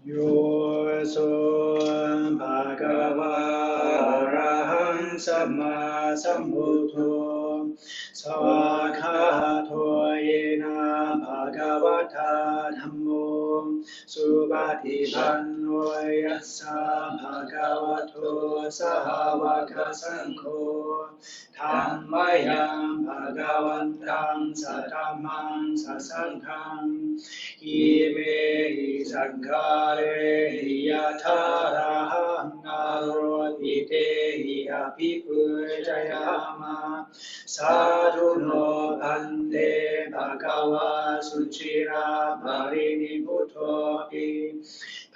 Yo so bhagava arahang samma sambuddho sawakhato yena bhagavata dhammo subhatipanno yassa bhagavato sahavaka sankho dhammayam bhagavantam satamang sasangham ime sankare yatarahang arotite apipujayama sadhuno bhante bhagava sucira parimutto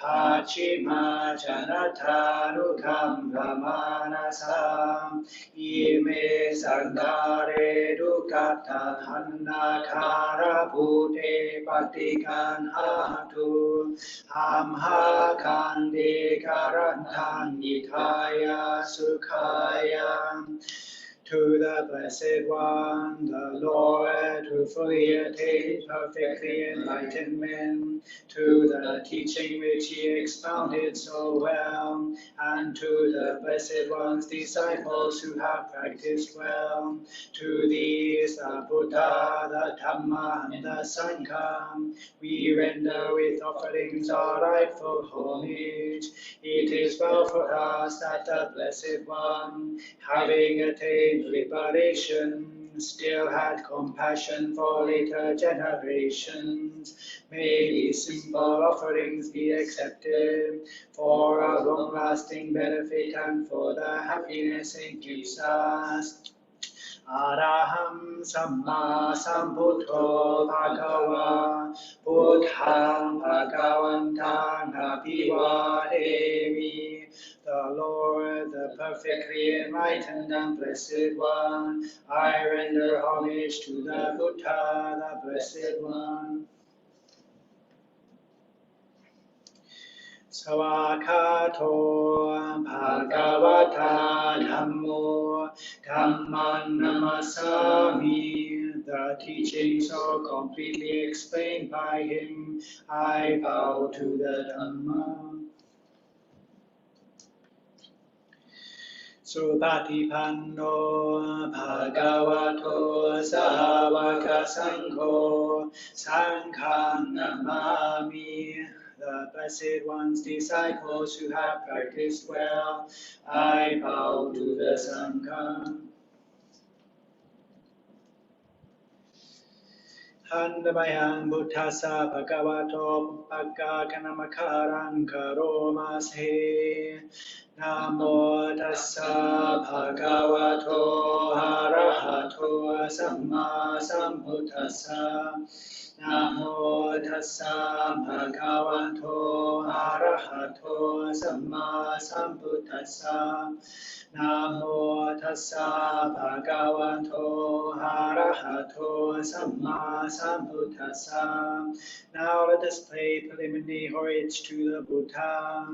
Pachima Janatanukam Brahmanasam Ime Sangare Dukata Hannakara Bhute Patikan Hatu Amha Kandi Karantan Nikaya Sukhaya To the Blessed One, the Lord, who fully attained perfectly enlightenment, to the teaching which he expounded so well, and to the Blessed One's disciples who have practiced well, to these the Buddha, the Dhamma, and the Sangha, we render with offerings our rightful homage. It is well for us that the Blessed One, having attained liberation, still had compassion for later generations. May these simple offerings be accepted for our long-lasting benefit and for the happiness it gives us. Araham Samma Sambuddho Bhagava Buddham Bhagavantang Abhivademi. The Lord, the perfectly enlightened and blessed One, I render homage to the Buddha, the blessed One. Sawakato Bhagavata Dhammo Dhamman Namasami. The teaching so completely explained by him, I bow to the Dhamma. Subhatipanno Bhagavato Sahavaka Sankho Sangham Namami. The Blessed One's disciples who have practiced well, I bow to the Sangha. Handamayang Buddhasa Bhagavato Bhagavanamakaraṁ Karomase. Namo tassa Bhagavato Arahato Samma Sambuddhassa. Namo tassa Bhagavato Arahato Samma Sambuddhassa. Namo tassa Bhagavato Arahato Samma Sambuddhassa. Now let us pay preliminary homage to the Buddha,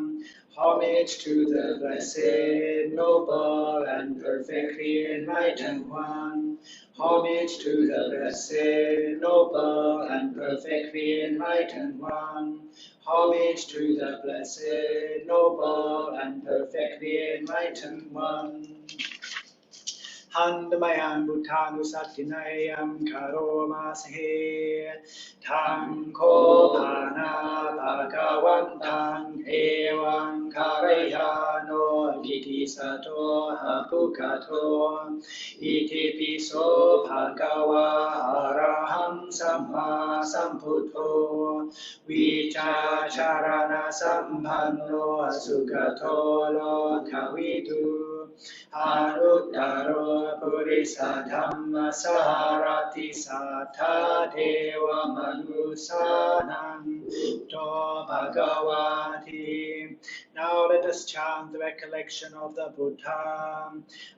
homage to the blessed, noble, and perfectly enlightened one, homage to the blessed, noble, and perfectly enlightened one, homage to the blessed, noble, and perfectly enlightened one. Handamayam Bhutanusattinayam Karomase. Tangko Pana Bhagavantang Evam Karayano Iti Sato Hapukato Iti Piso Bhagava Araham Samma Sambuddho Vichacharana Sampanno Asugato Lokavidu Anuttaro Purisa Dhamma Sarati Sata Deva Manusanam To Bhagavati Now let us chant the recollection of the Buddha.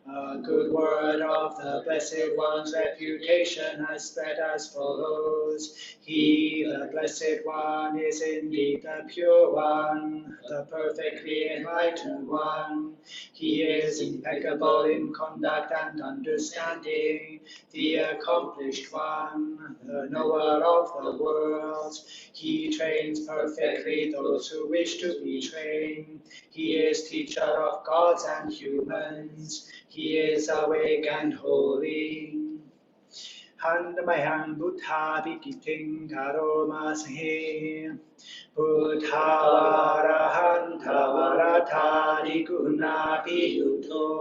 A good word of the Blessed One's reputation has spread as follows. He, the Blessed One, is indeed the Pure One, the perfectly enlightened One. He is impeccable in conduct and understanding, the accomplished One, the knower of the world. He trains perfectly those who wish to be trained. He is teacher of gods and humans. He is awake and holy. Handamayang Buddha Vikiting Karomasahe Buddhavarahantavaratadi Gunapiyuto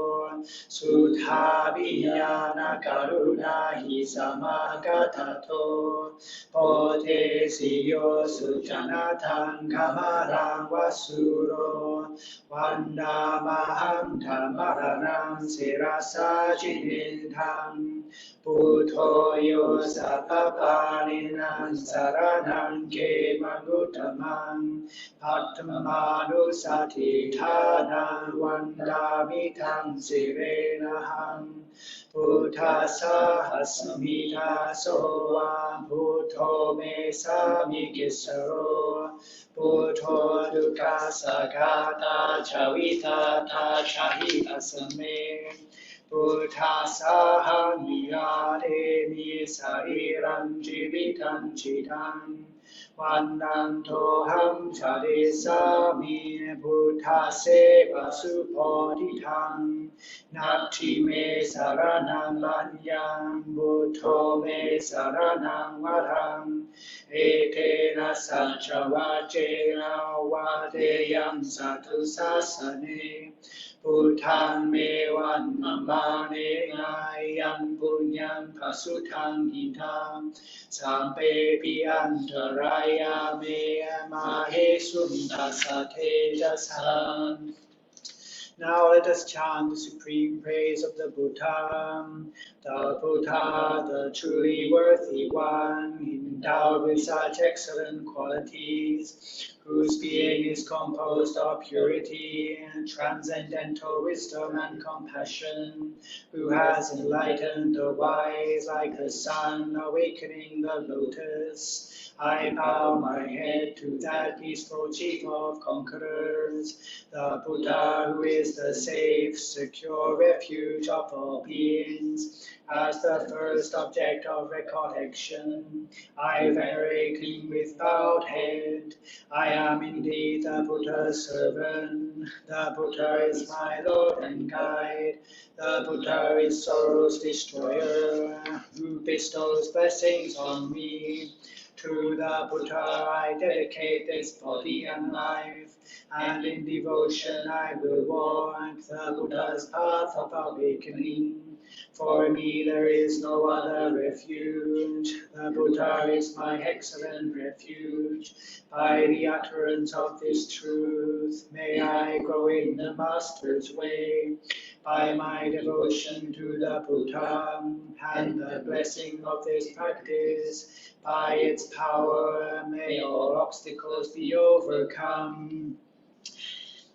Suthabhiyana Karunahi Samagatato Pote Siyo Sujanatang Kamarang Vasuro Vandamaham Tamaranam Sirasa Jinindham Buddhoyo Sapapaninan Saranam Ke Manutamam Pattamanu Satitana Vandamitam Sirenaham Buddha Sahasmita Soa Buddho Me Samikisaro Buddho Dukkha Sagata Chavitata Shahita Same Buddha Saham Niyate Mi Sariram Jivitam Chidam Vandantoham Chadesami Buddha Seva Supoditam Nati Me Saranam Lanyam Buddho Me Saranam Varam Etena Sachavachena Vadeyam Satu Sasane Buddham me van mamane ayam punyam pasutam hitam sampe piantaraya me mahe sundasate jasam. Now let us chant the supreme praise of the Buddha. The Buddha, the truly worthy one, endowed with such excellent qualities, whose being is composed of purity, transcendental wisdom and compassion, who has enlightened the wise like the sun awakening the lotus. I bow my head to that peaceful chief of conquerors, the Buddha who is the safe, secure refuge of all beings. As the first object of recollection, I venerate him with bowed head. I am indeed the Buddha's servant. The Buddha is my Lord and guide. The Buddha is sorrow's destroyer, who bestows blessings on me. To the Buddha I dedicate this body and life, and in devotion I will walk the Buddha's path of awakening. For me there is no other refuge. The Buddha is my excellent refuge. By the utterance of this truth, may I grow in the Master's way. By my devotion to the Buddha and the blessing of this practice, by its power, may all obstacles be overcome.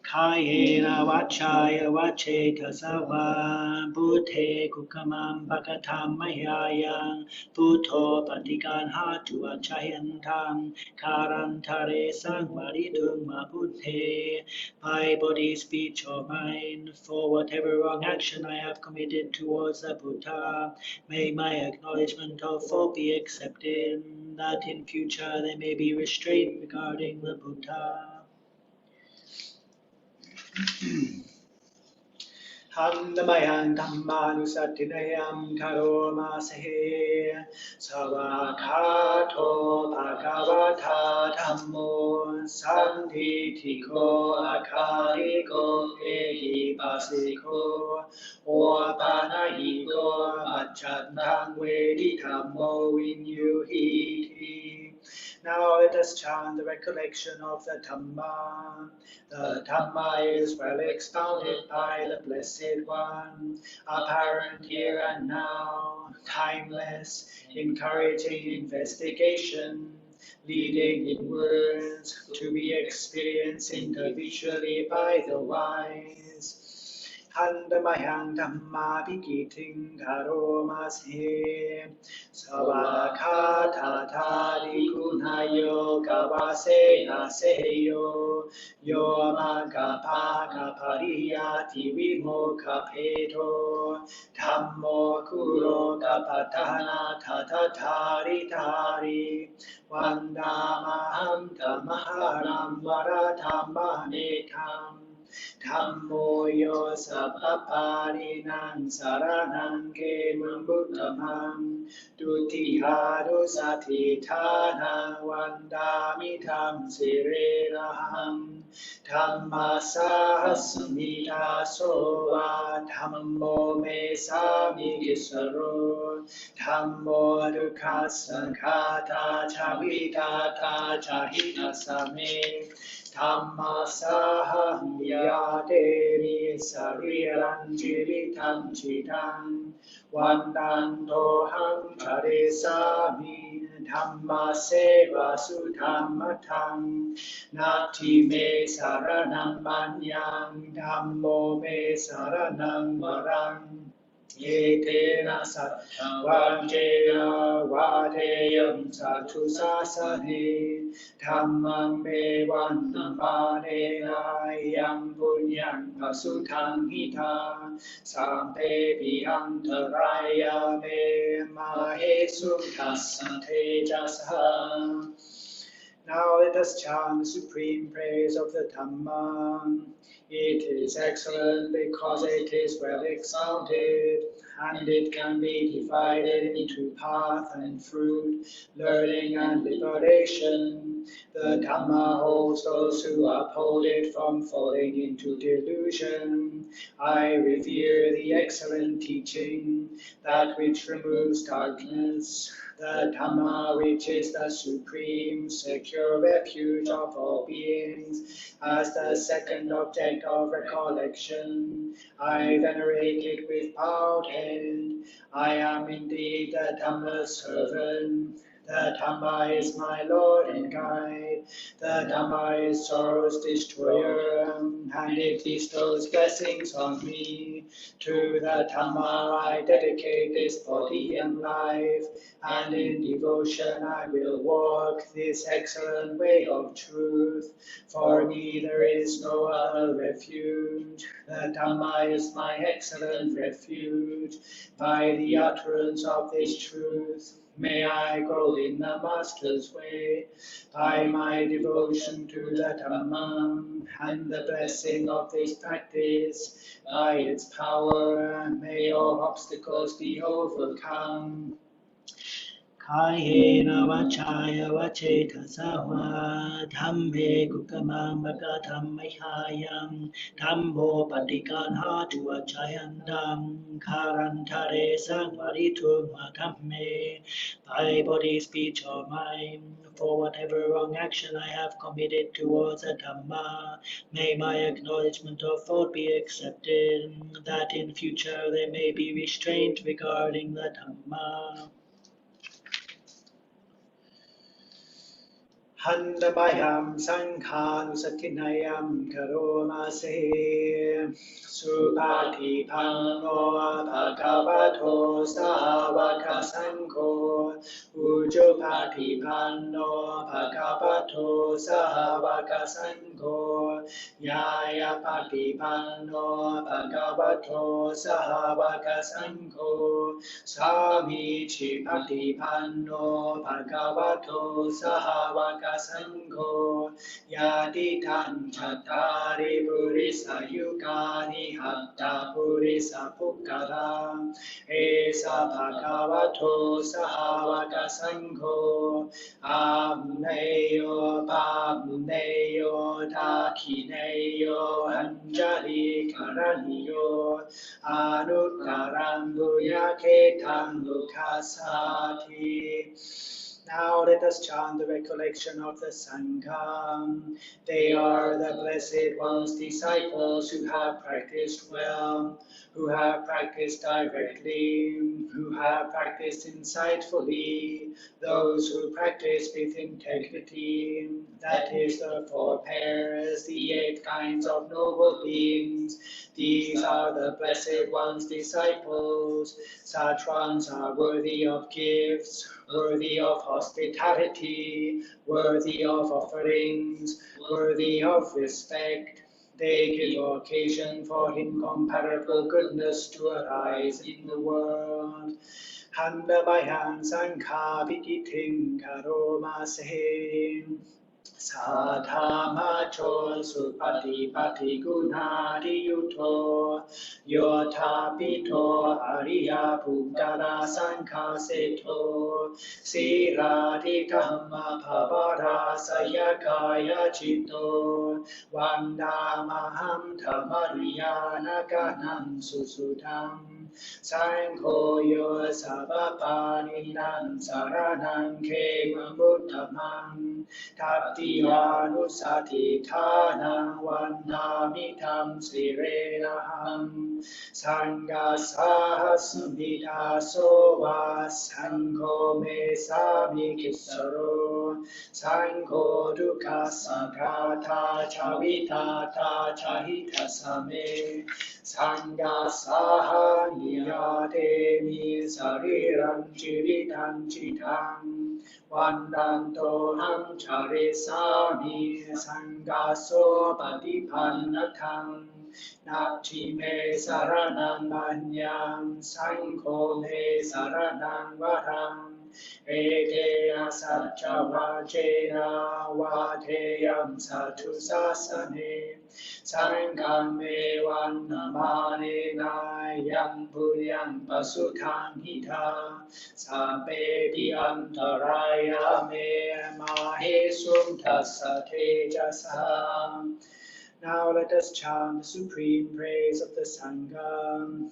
Kayena vachaya vachetasava Buddhe kukamam bhagatam mayayang Buddho patikan hatu achayantam Karantare sangvaritum ma Buddhe. By body, speech or mind, for whatever wrong action I have committed towards the Buddha, may my acknowledgement of fault be accepted, that in future there may be restraint regarding the Buddha. Handamayang Dhammanusatinayam Karomasahe Savakato Bhagavata Dhammo Sanditiko Akariko Ehi Basiko Opanayiko Achatang Vedi Dhammo Vinyuhiti. Now let us chant the recollection of the Dhamma. The Dhamma is well expounded by the Blessed One, apparent here and now, timeless, encouraging investigation. leading in words to be experienced individually by the wise. Handamayang Dhamma Vikiting Karomase Savakata Tari Gunayo Kavasena Seyo Yomagapaka Pariyati Vimoka Peto Dhammo Kuro Kapatana Tatatari Tari Vandamaham Dhammaharam Varadhammanetam Dhammo yo sappaparinan saranang kemam buddhamam dutiharo satithana vandami tham siriraham Dhamma sahasmita sova Dhammo me samigisaro Dhammo dukkha sankhata chavitata cahita same Dhamma saham yaderi sariram jiritam chidam Vandantoham charesami Dhamma seva sudhammatam Nati me saranam manyam Dhammo me saranam varam Yetena sattvajeya vadeyam satu sasane Dhammam me vandamanena yam punyam pasutang hita Sampe vihantaraya me mahe sukasate jasa. Now let us chant the supreme praise of the Dhamma. It is excellent because it is well expounded, and it can be divided into path and fruit, learning and liberation. The Dhamma holds those who uphold it from falling into delusion. I revere the excellent teaching, that which removes darkness, the Dhamma which is the supreme, secure refuge of all beings, as the second object of recollection. I venerate it with bowed head. I am indeed the Dhamma's servant. The Dhamma is my Lord and guide. The Dhamma is sorrow's destroyer, and it bestows blessings on me. To the Dhamma I dedicate this body and life, and in devotion I will walk this excellent way of truth. For me there is no other refuge. The Dhamma is my excellent refuge. By the utterance of this truth, may I grow in the Master's way. By my devotion to the Dhamma and the blessing of this practice, by its power, may all obstacles be overcome. Kayena vachaya vacetasa va Dhamme gukkamam bhagatammahayam Dhammo patikanhatu vachayandam Karantare sangvaritum dhamme by body, speech or mind. For whatever wrong action I have committed towards the Dhamma, may my acknowledgement of fault be accepted, that in future there may be restraint regarding the Dhamma. Handamayam sankhanusatinayam karomase Supatipanno bhagavato savaka sankho Ujupatipanno bhagavato savaka sankho Yaya patipanno bhagavato savaka sankho Samichi patipanno bhagavato savaka Sangho Yaditan Chatari Purisa Yukani Hatta Purisa Pukara Esa Bhagavato Sahavaka Sangho Amneyo Pamneyo Dakineyo Anjali Karaniyo Anuttaram Buyaketam Lukasati Now let us chant the recollection of the Sangha. They are the Blessed One's disciples who have practiced well, who have practiced directly, who have practiced insightfully, those who practice with integrity. That is the four pairs, the 8 kinds of noble beings. These are the Blessed One's disciples. Such ones are worthy of gifts, worthy of hospitality, worthy of offerings, worthy of respect. They give occasion for incomparable goodness to arise in the world. Handa bayang sangha vikiting karoma se. Sadhama cho supati pati gunadi yuto yota pito ariya bhutara sankha seto sirati dhamma pavara sayakaya chito vandamaham dhamariyana ganam susudam Sankhoyo sabapaninan saranang kemamuttamang Tattivanusatithanang vandamitam sirenaham Sanghasahasmitaso va Sankho me samikissaro Sankho dukkha sanghata chavitata chahitasame Sangha niyate sariram jiritam citam Vandantoham charisami Sanghaso patipannatam Nati me saranam manyam Sankho me saranam varam Eteya satcha vajena Vadeyam satu sasane Sangham me vannamane nayam buryam pasutang hita Sabedi antaraya me mahesum tasate jasa. Now let us chant the supreme praise of the Sangha.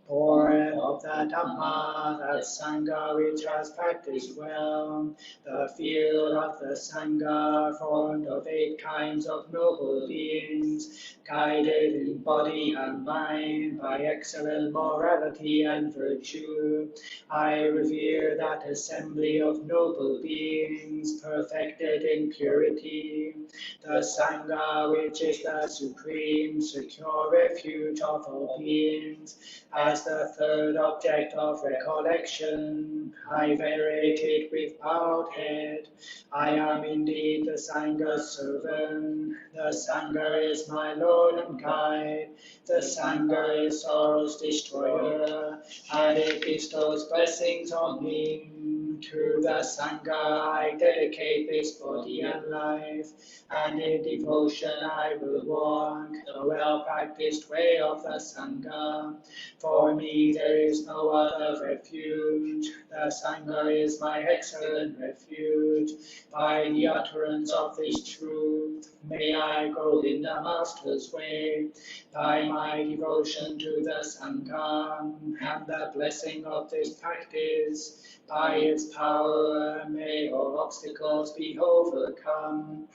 Born of the Dhamma, that Sangha which has practiced well, the field of the Sangha formed of 8 kinds of noble beings, guided in body and mind by excellent morality and virtue. I revere that assembly of noble beings, perfected in purity, the Sangha which is the supreme, secure refuge of all beings. As the third object of recollection, I venerate it with bowed head. I am indeed the Sangha's servant. The Sangha is my Lord and guide. The Sangha is sorrow's destroyer, and it bestows blessings on me. To the Sangha I dedicate this body and life, and in devotion I will walk the well-practiced way of the Sangha. For me there is no other refuge. The Sangha is my excellent refuge. By the utterance of this truth, may I grow in the Master's way. By my devotion to the Sangha and the blessing of this practice, by its power may all obstacles be overcome.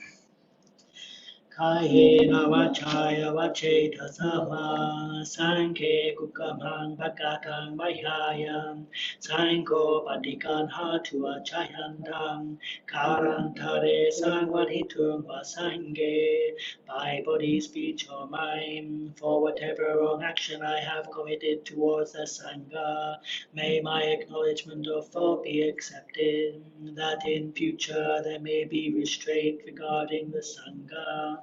Kayena vachaya vachetasava Sankhe kukamang bhakatang vayayam Sankho patikan hatua chayantam Karantare sangvadhitum vasanghe by body, speech or mind, for whatever wrong action I have committed towards the Sangha, may my acknowledgement of fault be accepted, that in future there may be restraint regarding the Sangha.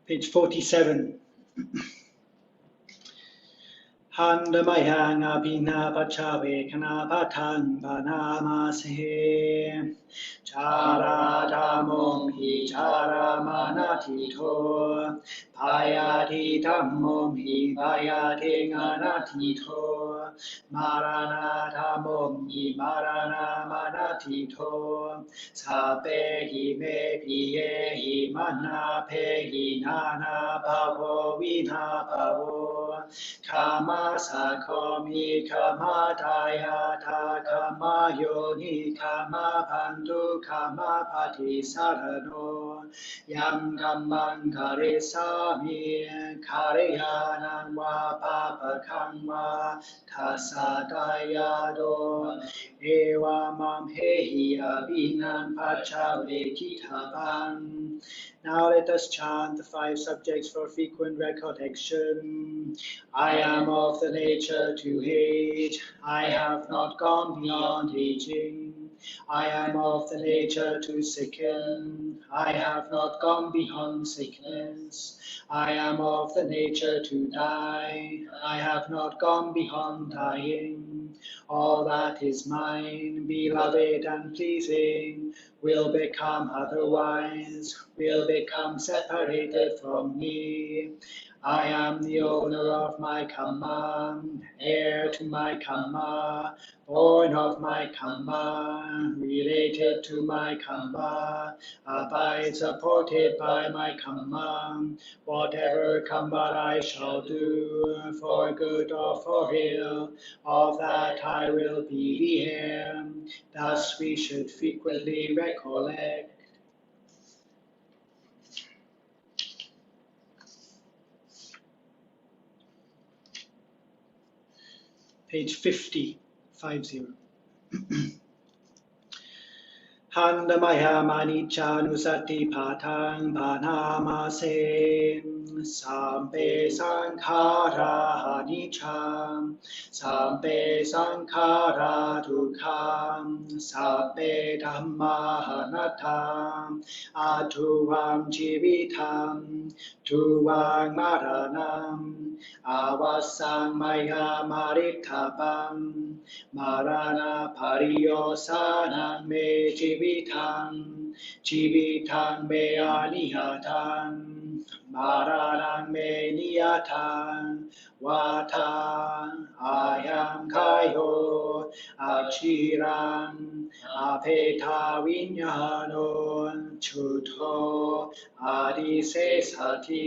Page 47. Handamayang abhina pachave kana patang panamase charadamom hi charamanatito payati dhammom hi payati ganatito maranatamom hi maranamanatito sape hi me piye hi mana pe hi nana pavo vina pavo Kama sakomi kama dayata kama yoni kama pandu kama pati sarano yam kamang kare sami kareyanam wa papa kamwa tasadayado ewa mam hehi abhinam pachave kitabam. Now let us chant the 5 subjects for frequent recollection. I am of the nature to hate. I have not gone beyond hating. I am of the nature to sicken. I have not gone beyond sickness. I am of the nature to die. I have not gone beyond dying. All that is mine, beloved and pleasing, will become otherwise, will become separated from me. I am the owner of my karma, heir to my karma, born of my karma, related to my karma, abide supported by my karma. Whatever karma I shall do, for good or for ill, of that I will be the heir. Thus we should frequently recollect. Page 50, 50. Handamaya manicca nusati patang panamase sampe sankhara hanicca sampe sankhara dukkam sampe dhamma hanatam atuvam jivitam tuvam maranam avasang maya maritabam marana pariyosanam me jivitam me anihatam maranam me niyatam vatam ayam kayo achiram apeta vinyano chuto adisesati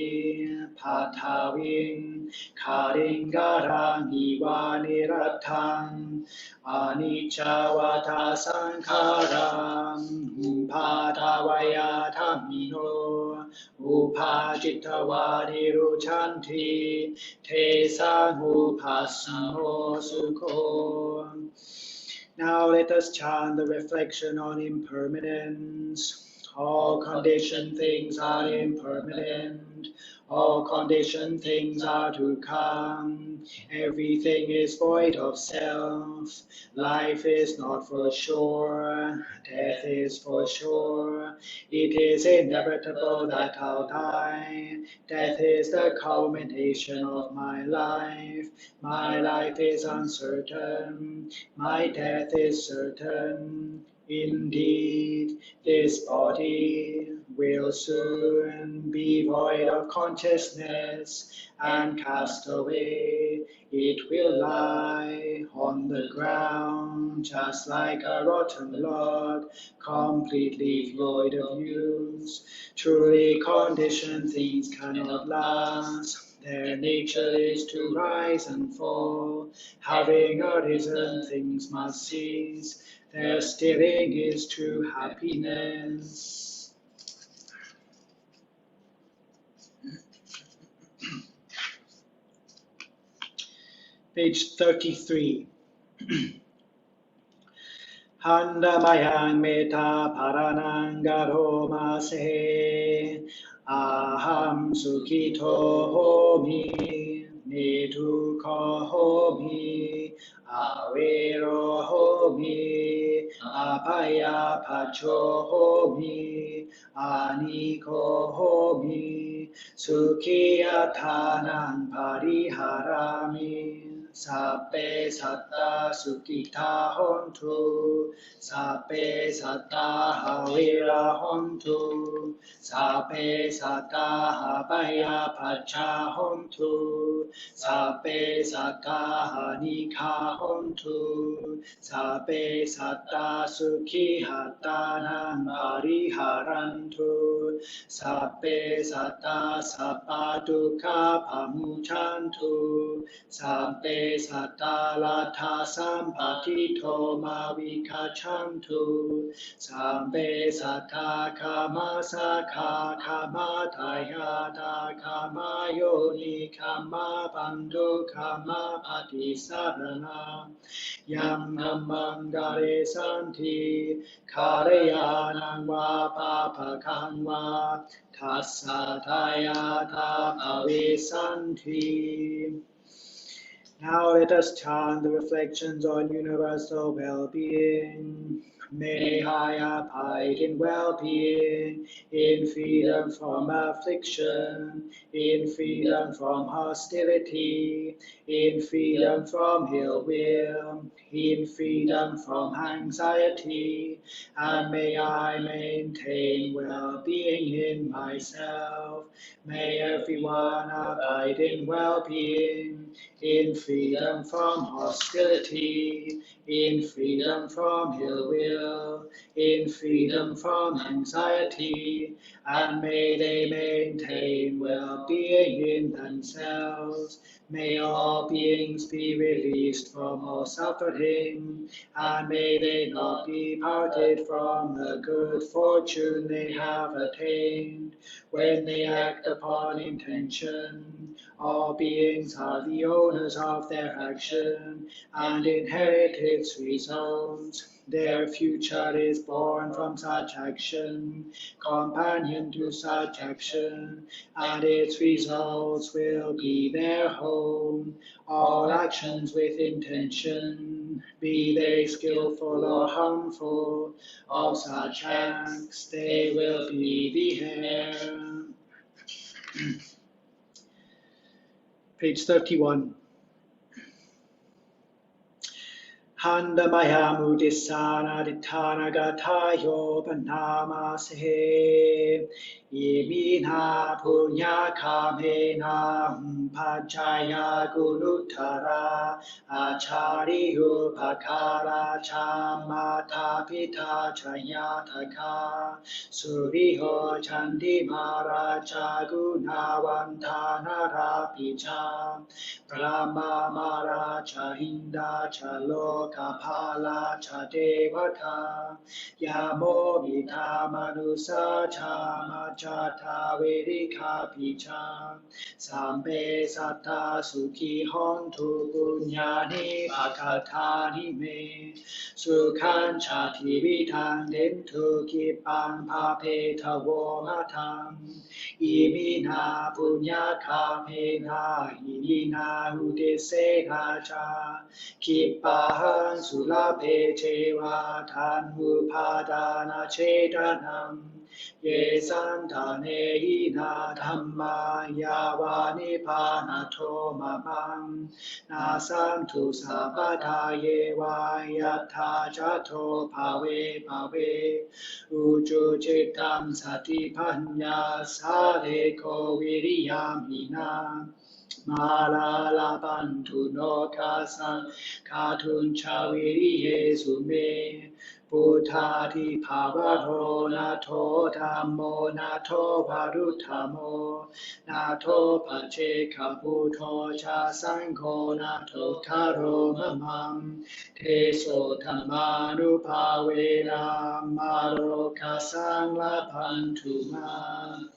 patavin karingaram ivaniratam anicca vata sankharam upadavaya dhammino upajitavaniru chanti te sanghupasano sukho. Now let us chant the reflection on impermanence. All conditioned things are impermanent. All conditioned things are to come. Everything is void of self. Life is not for sure. Death is for sure. It is inevitable that I'll die. Death is the culmination of my life. My life is uncertain. My death is certain. Indeed, this body will soon be void of consciousness and cast away. It will lie on the ground just like a rotten log, completely void of use. Truly conditioned things cannot last. Their nature is to rise and fall. Having arisen, things must cease. Their steering is true happiness. Page 33. Handamayang metta paranangaro mase aham sukhito homi nidukho homi avero homi apaya pacho homi aniko homi sukhiyatanang pariharami. Sape satta sukita hontu, sape satta havira hontu, sape satta habaya pacha hontu, sape satta hanika hontu, sape satta sukhi hatanam pariharantu, sape satta sapaduka pamuchantu, sape satta latha sampatito mavikachantu, sape satta kama sakha kama tayata kama yoni kama bandhu kama patisarana, yam namangare santi karayanang va papakang va tassa tayata avisanti. Now let us chant the reflections on universal well-being. May I abide in well-being, in freedom from affliction, in freedom from hostility, in freedom from ill will, in freedom from anxiety, and may I maintain well-being in myself. May everyone abide in well-being, in freedom from hostility, in freedom from ill will, in freedom from anxiety, and may they maintain well-being in themselves. May all beings be released from all suffering, and may they not be parted from the good fortune they have attained. When they act upon intention, all beings are the owners of their action and inherit its results. Their future is born from such action, companion to such action, and its results will be their home. All actions with intention, be they skillful or harmful, of such acts they will be the heir. Page 31. Handamaya mudisana ditthana gatayo panamasehe imina punya kamena pajaya gunuttara achariyo pakara chamata pita chayataka suriho chandi maraja gunavantana rapicha Brahma Maraja Hinda Chalo Kapala Chadevata Yamo Vita Manusa Chamajata Vedika Picha Sambe Sata Sukhi Hontu Punyani Bhakatani Me Sukhan Chati Vitang Dentu Kipang Pape Tavo Matang Imina Punya Kapena Imina Udesena Cha Kipahan Sulape Chewa Tanmu Padana Chetanam Ye Santane Ina Dhamma Yavani Panato Mamam Nasantu Sabata Yewa Yatha Jato Pave Pave Uju Chitam Satipanya Sadeko Viriyam Hina Malala Bantu no Kasan Katun Chaviriye Sume Buddhati Pavaro Nato Dhammo Nato Varutamo Nato Pache Kaputo Cha Sangho Nato Karo Mamam Te Sotamanu Pavela Maro Kasang Lapantuma.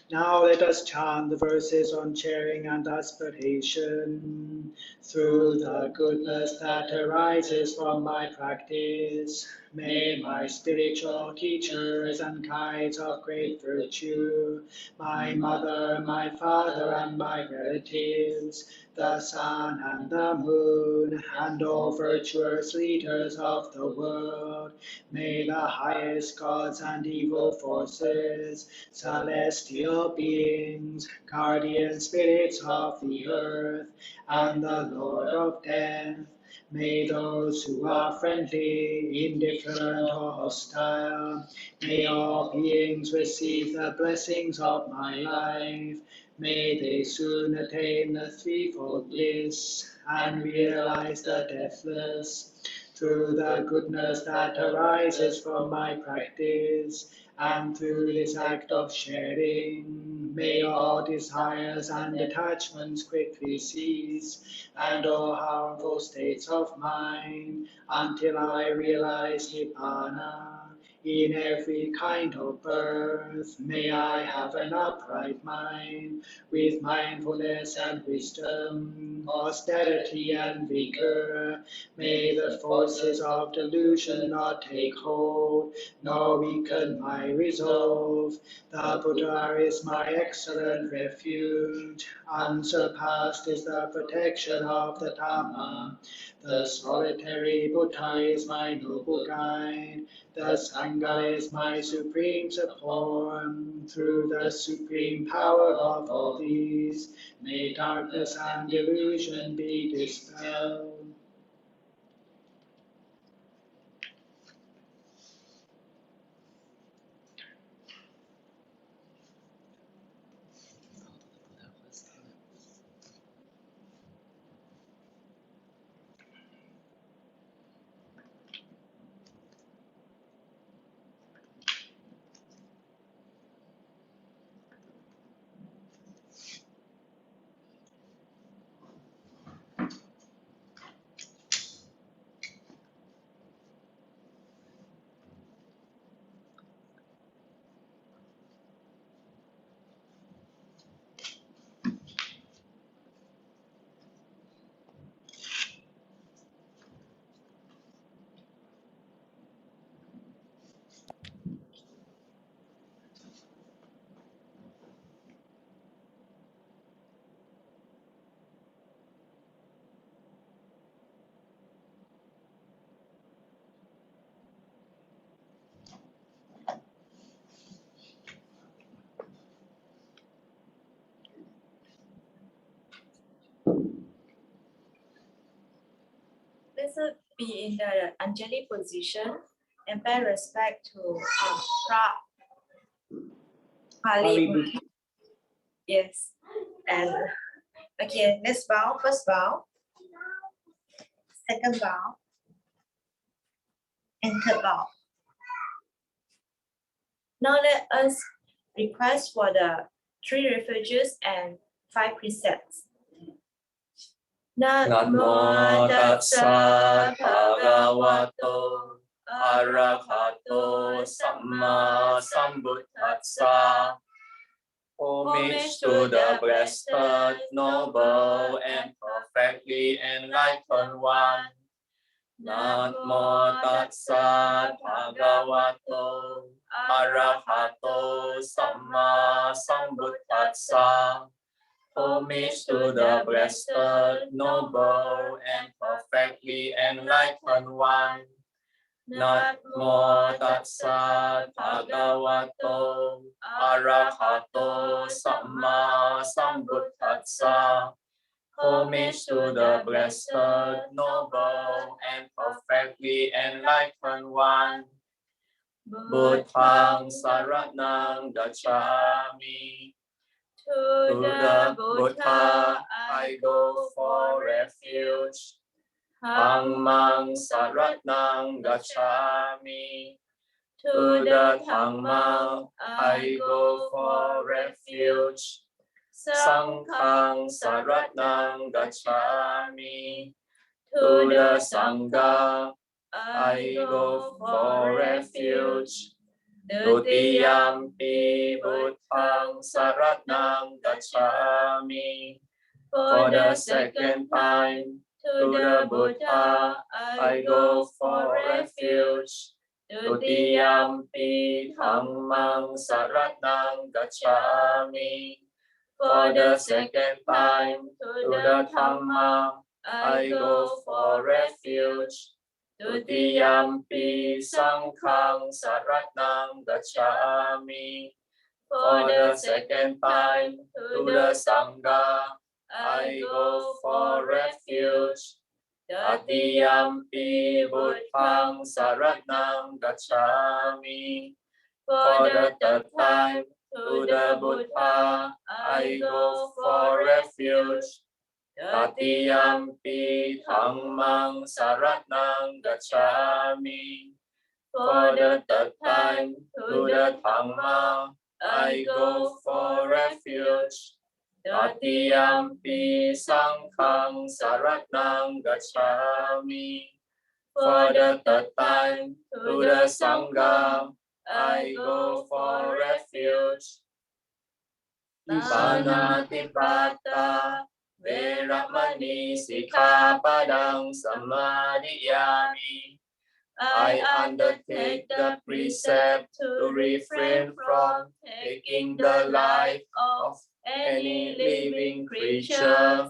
Now let us chant the verses on sharing and aspiration. Through the goodness that arises from my practice, May my spiritual teachers and guides of great virtue, my mother, my father, and my relatives, the sun and the moon, and all virtuous leaders of the world, may the highest gods and evil forces, celestial beings, guardian spirits of the earth, and the Lord of death, may those who are friendly, indifferent, or hostile, may all beings receive the blessings of my life. May they soon attain the threefold bliss and realize the deathless. Through the goodness that arises from my practice, and through this act of sharing, may all desires and attachments quickly cease, and all harmful states of mind, until I realize Nibbana. In every kind of birth, may I have an upright mind, with mindfulness and wisdom, austerity and vigor. May the forces of delusion not take hold, nor weaken my resolve. The Buddha is my excellent refuge. Unsurpassed is the protection of the Dhamma. The solitary Buddha is my noble guide. The Sangha is my supreme support. Through the supreme power of all these, may darkness and delusion be dispelled. Let's be in the Anjali position and pay respect to Phra Parimutto. Yes. And okay, let's bow. First bow, second bow, and third bow. Now let us request for the 3 refuges and 5 precepts. Namo tassa bhagavato arahato samma sambuddhassa. Homage to the blessed, noble, and perfectly enlightened one. Namo tassa bhagavato arahato samma sambuddhassa. Homage to the blessed, noble, and perfectly enlightened one. Namo tassa bhagavato arahato samma sambuddhassa. Homage to the blessed, noble, and perfectly enlightened one. Buddhang saranang gacchami. To the Buddha I go for refuge. Dhammang saranang gacchami. To the Dhamma I go for refuge. Sanghang saranang gacchami. To the Sangha I go for refuge. Dutiyampi Buddhang saranang gacchami. For the second time, to the Buddha I go for refuge. Tutiyampi Dhammang Saranang Gacchami. For the second time, to the Dhamma, I go for refuge. Tutiyampi Sanghang Saranang Gacchami. For the second time, to the Sangha, I go for refuge. Tatiyampi Buddhang Saranang Gacchami. For the third time, to the Buddha, I go for refuge. Tatiyampi Dhammang Saranang Gacchami. For the third time, to the Dhamma, I go for refuge. Tatiyampi Sanghang Saranang Gacchami. For the third time, to the Sangha, I go for refuge. Panatipata Veramani Sikkhapadang Samadhiyami. I undertake the precept to refrain from taking the life of any living creature.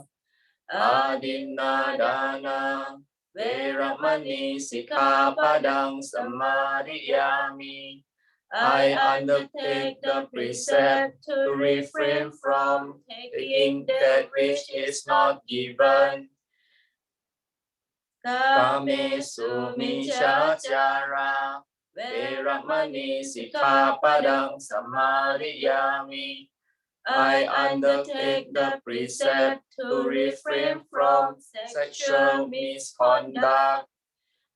Adinadana Veramani Sikkhapadang Samadhiyami. I undertake the precept to refrain from taking that which is not given. Kamesu Michachara Veramani Sikkhapadang Samadhiyami. I undertake the precept to refrain from sexual misconduct.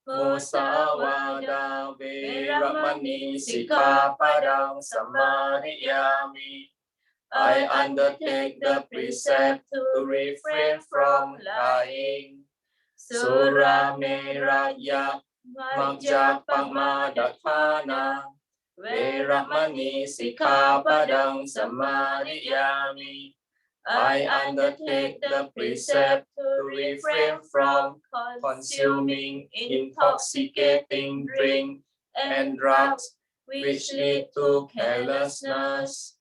Musawada Veramani Sikkhapadang Samadhiyami. I undertake the precept to refrain from lying. Sura Meraya Majapangmadathana Veramani Sikkhapadang Samadhiyami. I undertake the precept to refrain from consuming intoxicating drink and drugs which lead to carelessness.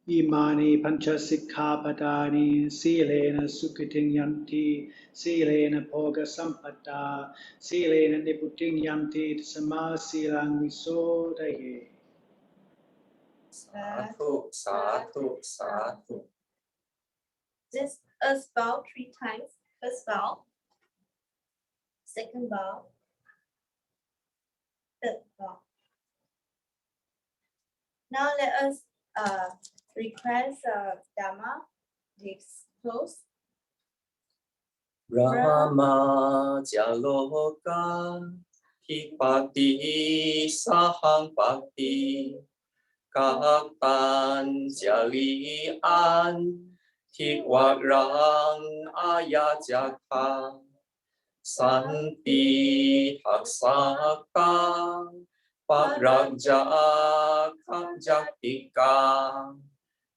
Imani pancha sikkhapadani silena sukhitin yanti silena bhoga sampada silena niputin yanti samasilang visodaye. Sadhu, sadhu, sadhu. Just us bow 3 times. First bow. Second bow. Third bow. Now let us request Dhamma. Lips close. Brahma Jaloka Hipati Sahang Bhakti Kapan Jalian Tikwarang Ayajaka Santi Haksaka Pagraja Kanjatika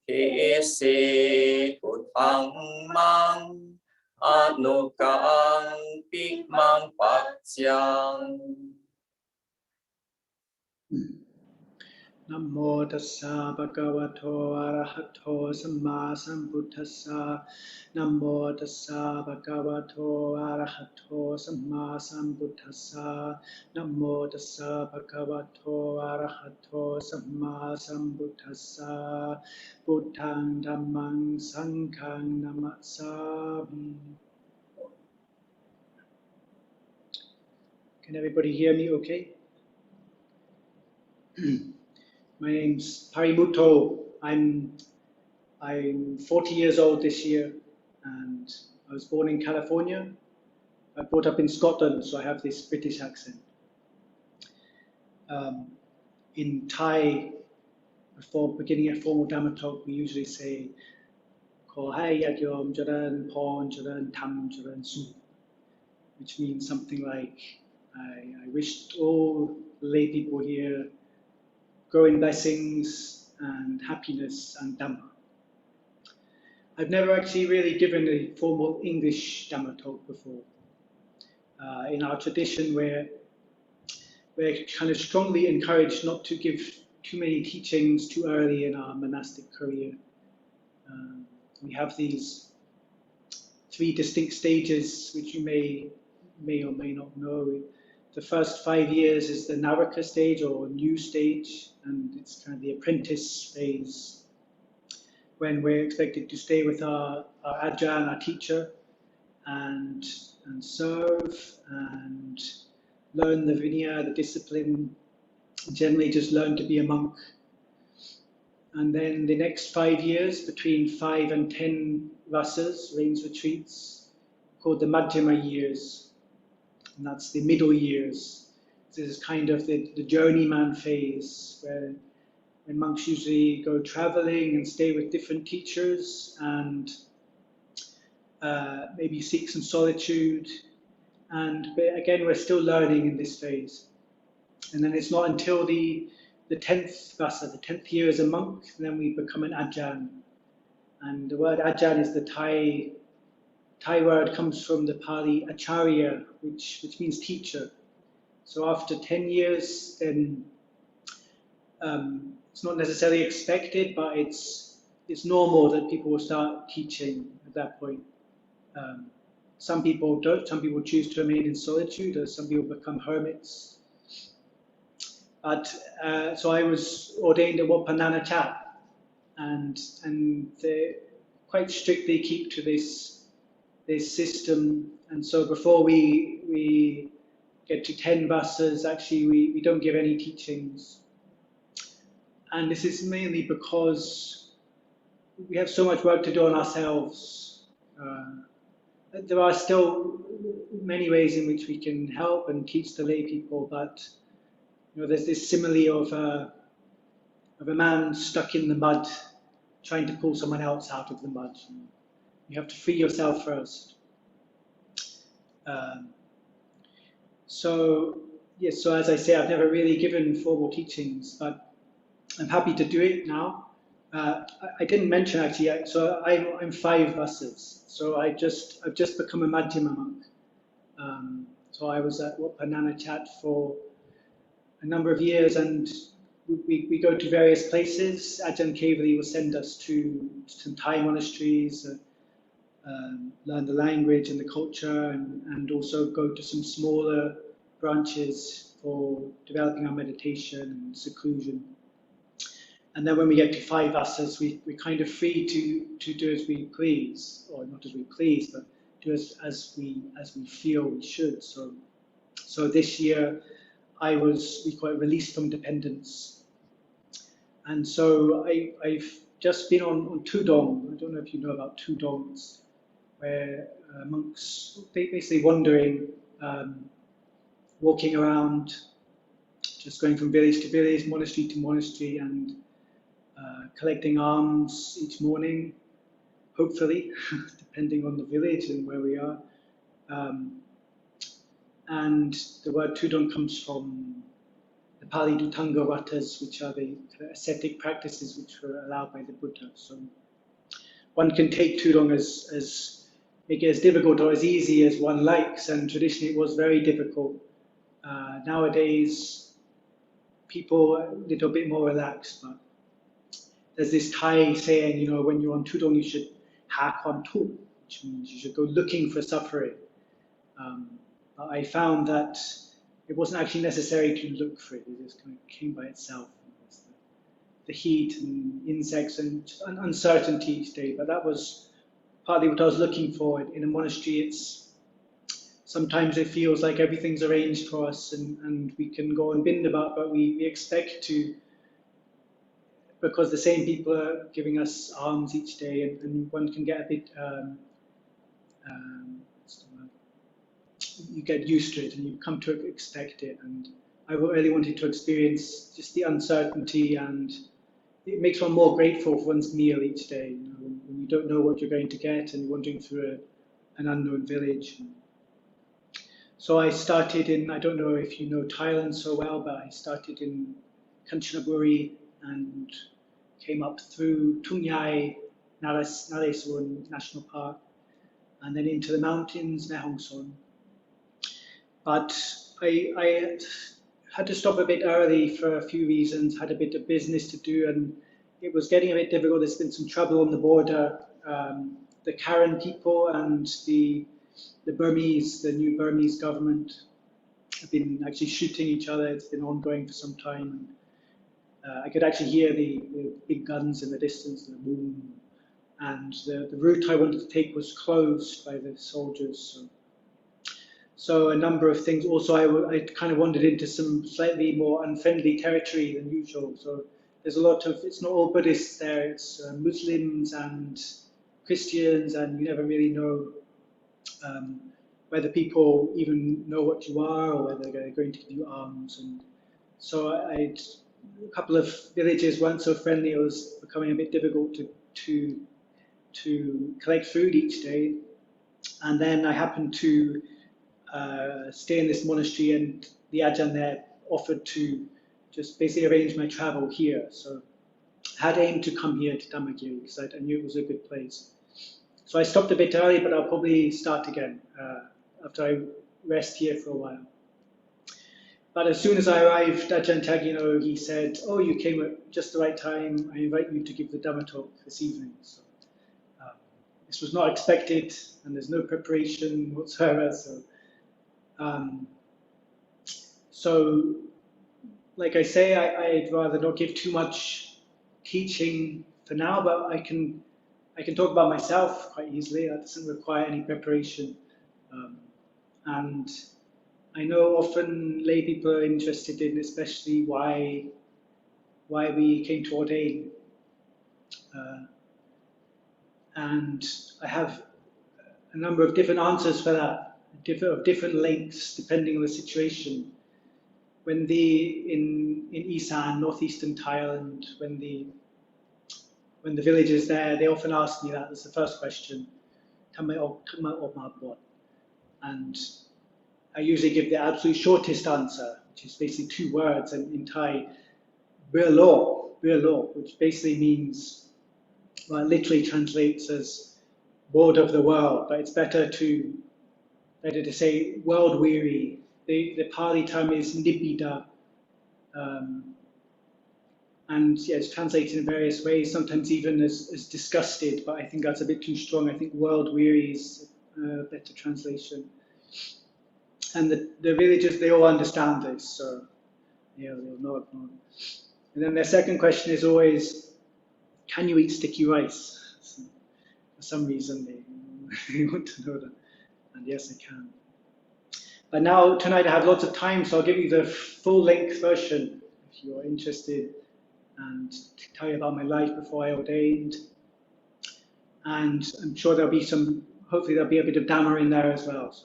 Kese Utang Mang Anukang Pikmang Patyang. Namo tassa bhagavato arahato samma sambuddhassa. Namo tassa bhagavato arahato samma sambuddhassa. Namo tassa bhagavato arahato samma sambuddhassa. Buddhang dhammang sanghang namasami. Can everybody hear me okay? My name's Parimutto. I'm 40 years old this year, and I was born in California. I brought up in Scotland, so I have this British accent. In Thai, before beginning a formal Dhamma talk, we usually say, "Ko hai yat yom jaran pon jaran tam jaran su," which means something like, I wish all lay people here growing blessings and happiness and Dhamma. I've never actually really given a formal English Dhamma talk before. In our tradition, where we're kind of strongly encouraged not to give too many teachings too early in our monastic career. We have these 3 distinct stages, which you may or may not know. The first 5 years is the Naraka stage, or new stage, and it's kind of the apprentice phase, when we're expected to stay with our ajahn, our teacher, and serve and learn the vinaya, the discipline, generally just learn to be a monk. And then the next 5 years, between 5 and 10 rasas, rains retreats, called the Madhyama years, and that's the middle years. This is kind of the journeyman phase, where when monks usually go traveling and stay with different teachers and maybe seek some solitude. But again, we're still learning in this phase. And then it's not until the 10th rasa, the 10th year as a monk, and then we become an ajahn. And the word ajahn is the Thai word, comes from the Pali acharya, which means teacher. So after 10 years, then it's not necessarily expected, but it's normal that people will start teaching at that point. Some people don't. Some people choose to remain in solitude, or some people become hermits. But so I was ordained at Wat Pah Nanachat, and they quite strictly keep to this system. And so before we get to 10 rasas, actually we don't give any teachings. And this is mainly because we have so much work to do on ourselves. There are still many ways in which we can help and teach the lay people, but there's this simile of a man stuck in the mud trying to pull someone else out of the mud. You have to free yourself first. So as I say, I've never really given formal teachings, but I'm happy to do it now. I didn't mention actually, so I'm 5 rasas. So I've just become a Madhyama monk. So I was at Wat Pah Nanachat for a number of years, and we go to various places. Ajahn Kevali will send us to some Thai monasteries, learn the language and the culture, and also go to some smaller branches for developing our meditation and seclusion. And then when we get to 5 rasas, we're kind of free to do as we please, or not as we please, but do as we feel we should. So this year we call it released from dependence. And so I've just been on Tudong. I don't know if you know about Tudongs, where monks basically wandering, walking around, just going from village to village, monastery to monastery, and collecting alms each morning, hopefully, depending on the village and where we are. And the word Tudong comes from the Pali Dutanga Vratas, which are the ascetic practices which were allowed by the Buddha. So one can take Tudong make it as difficult or as easy as one likes, and traditionally it was very difficult. Nowadays, people are a little bit more relaxed, but there's this Thai saying, when you're on Tudong, you should ha kwan tu, which means you should go looking for suffering. I found that it wasn't actually necessary to look for it. It just kind of came by itself. The heat and insects and uncertainty each day. But that was partly what I was looking for. In a monastery, sometimes it feels like everything's arranged for us and we can go and bind about, but we expect to, because the same people are giving us alms each day, and one can get a bit, you get used to it and you come to expect it. And I really wanted to experience just the uncertainty, and it makes one more grateful for one's meal each day, when you don't know what you're going to get and you're wandering through an unknown village. So I started I don't know if you know Thailand so well, but I started in Kanchanaburi and came up through Tung Yai, Nalesuan National Park, and then into the mountains, Mae Hong Son. But I had to stop a bit early for a few reasons, had a bit of business to do, and it was getting a bit difficult. There's been some trouble on the border. The Karen people and the Burmese, the new Burmese government, have been actually shooting each other. It's been ongoing for some time. I could actually hear the big guns in the distance, the boom. And the route I wanted to take was closed by the soldiers. So a number of things. Also, I kind of wandered into some slightly more unfriendly territory than usual. So there's a lot of, it's not all Buddhists there, it's Muslims and Christians, and you never really know whether people even know what you are or whether they're going to give you alms. And so a couple of villages weren't so friendly. It was becoming a bit difficult to collect food each day. And then I happened to stay in this monastery, and the Ajahn there offered to just basically arrange my travel here. So I had aimed to come here to Dhammagiri because I knew it was a good place. So I stopped a bit early, but I'll probably start again after I rest here for a while. But as soon as I arrived, Ajahn Tagino, he said, "Oh, you came at just the right time. I invite you to give the Dhamma Talk this evening." So this was not expected, and there's no preparation whatsoever. So like I say, I'd rather not give too much teaching for now, but I can talk about myself quite easily. That doesn't require any preparation. And I know often lay people are interested in, especially why we came to ordain. And I have a number of different answers for that, of different lengths depending on the situation. When in Isan, northeastern Thailand, when the villagers there, they often ask me that as the first question, and I usually give the absolute shortest answer, which is basically 2 words, and in Thai, Lo, which basically means, well, it literally translates as Lord of the world, but it's better to say world weary. The Pali term is Nibbida, and yeah, it's translated in various ways, sometimes even as disgusted, but I think that's a bit too strong. I think world weary is a better translation. And the villagers, they all understand this, so yeah, they'll know. And then their second question is always, can you eat sticky rice? So for some reason they want to know that, and yes, I can. But now, tonight I have lots of time, so I'll give you the full-length version if you're interested, and tell you about my life before I ordained. And I'm sure there'll be hopefully there'll be a bit of Dhamma in there as well.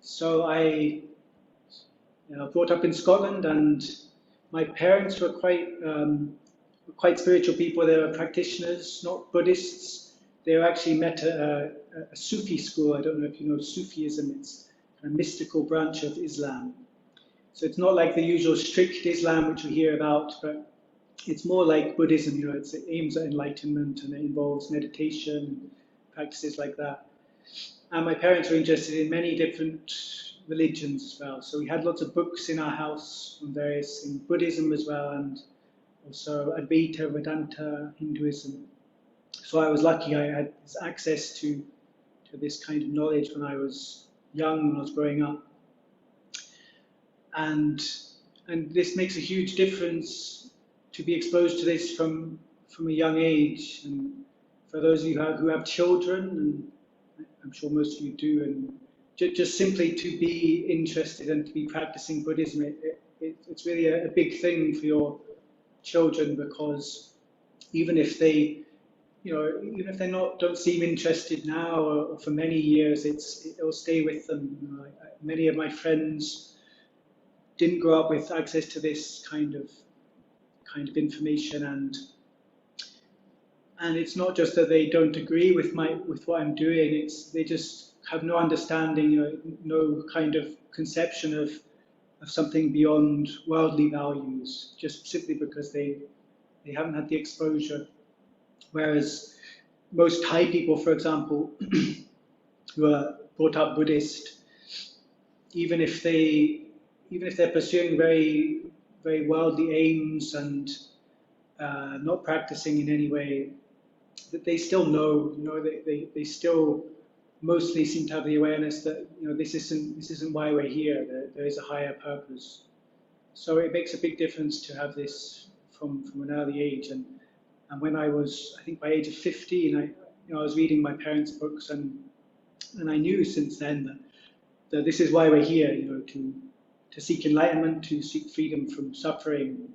So I brought up in Scotland, and my parents were quite spiritual people. They were practitioners, not Buddhists. They were actually met at a Sufi school. I don't know if you know Sufism. It's a mystical branch of Islam. So it's not like the usual strict Islam which we hear about, but it's more like Buddhism. It aims at enlightenment, and it involves meditation, practices like that. And my parents were interested in many different religions as well. So we had lots of books in our house on various, in Buddhism as well, and also Advaita, Vedanta, Hinduism. So I was lucky I had access to this kind of knowledge when I was young, when I was growing up. And this makes a huge difference to be exposed to this from a young age. And for those of you who have children, and I'm sure most of you do, and just simply to be interested and to be practicing Buddhism, it's really a big thing for your children, because even if they don't seem interested now or for many years, it'll stay with them. Many of my friends didn't grow up with access to this kind of information, and it's not just that they don't agree with what I'm doing. It's they just have no understanding, no kind of conception of something beyond worldly values, just simply because they haven't had the exposure. Whereas most Thai people, for example, who are brought up Buddhist, even if they're pursuing very, very worldly aims and not practicing in any way, that they still know, they still mostly seem to have the awareness that this isn't why we're here. There is a higher purpose. So it makes a big difference to have this from an early age. And when I was, I think by age of 15, I was reading my parents' books, and I knew since then that this is why we're here, to seek enlightenment, to seek freedom from suffering.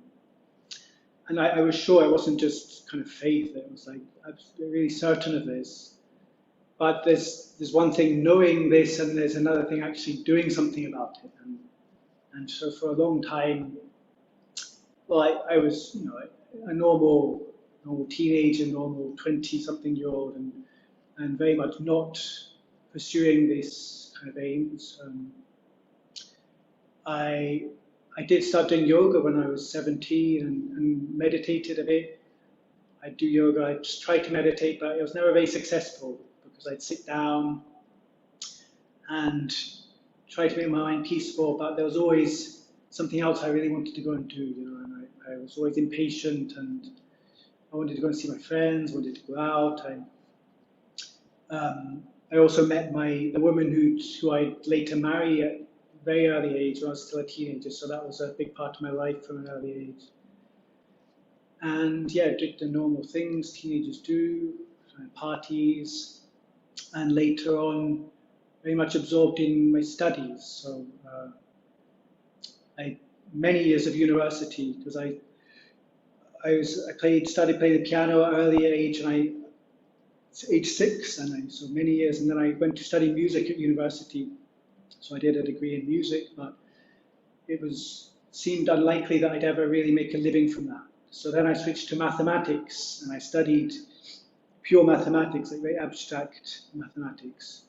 And I was sure it wasn't just kind of faith. It was like I'm really certain of this. But there's one thing knowing this, and there's another thing actually doing something about it. And so for a long time, well, I was a normal teenager, normal 20-something-year-old, and very much not pursuing this kind of aims. I did start doing yoga when I was 17 and meditated a bit. I'd do yoga, I'd just try to meditate, but it was never very successful because I'd sit down and try to make my mind peaceful, but there was always something else I really wanted to go and do, and I was always impatient, and I wanted to go and see my friends, wanted to go out. I also met the woman who I later marry at a very early age when I was still a teenager, so that was a big part of my life from an early age. And yeah, did the normal things teenagers do, parties, and later on very much absorbed in my studies. So many years of university, because I started playing the piano at an early age, and age 6, and so many years, and then I went to study music at university. So I did a degree in music, but it seemed unlikely that I'd ever really make a living from that. So then I switched to mathematics, and I studied pure mathematics, like very abstract mathematics,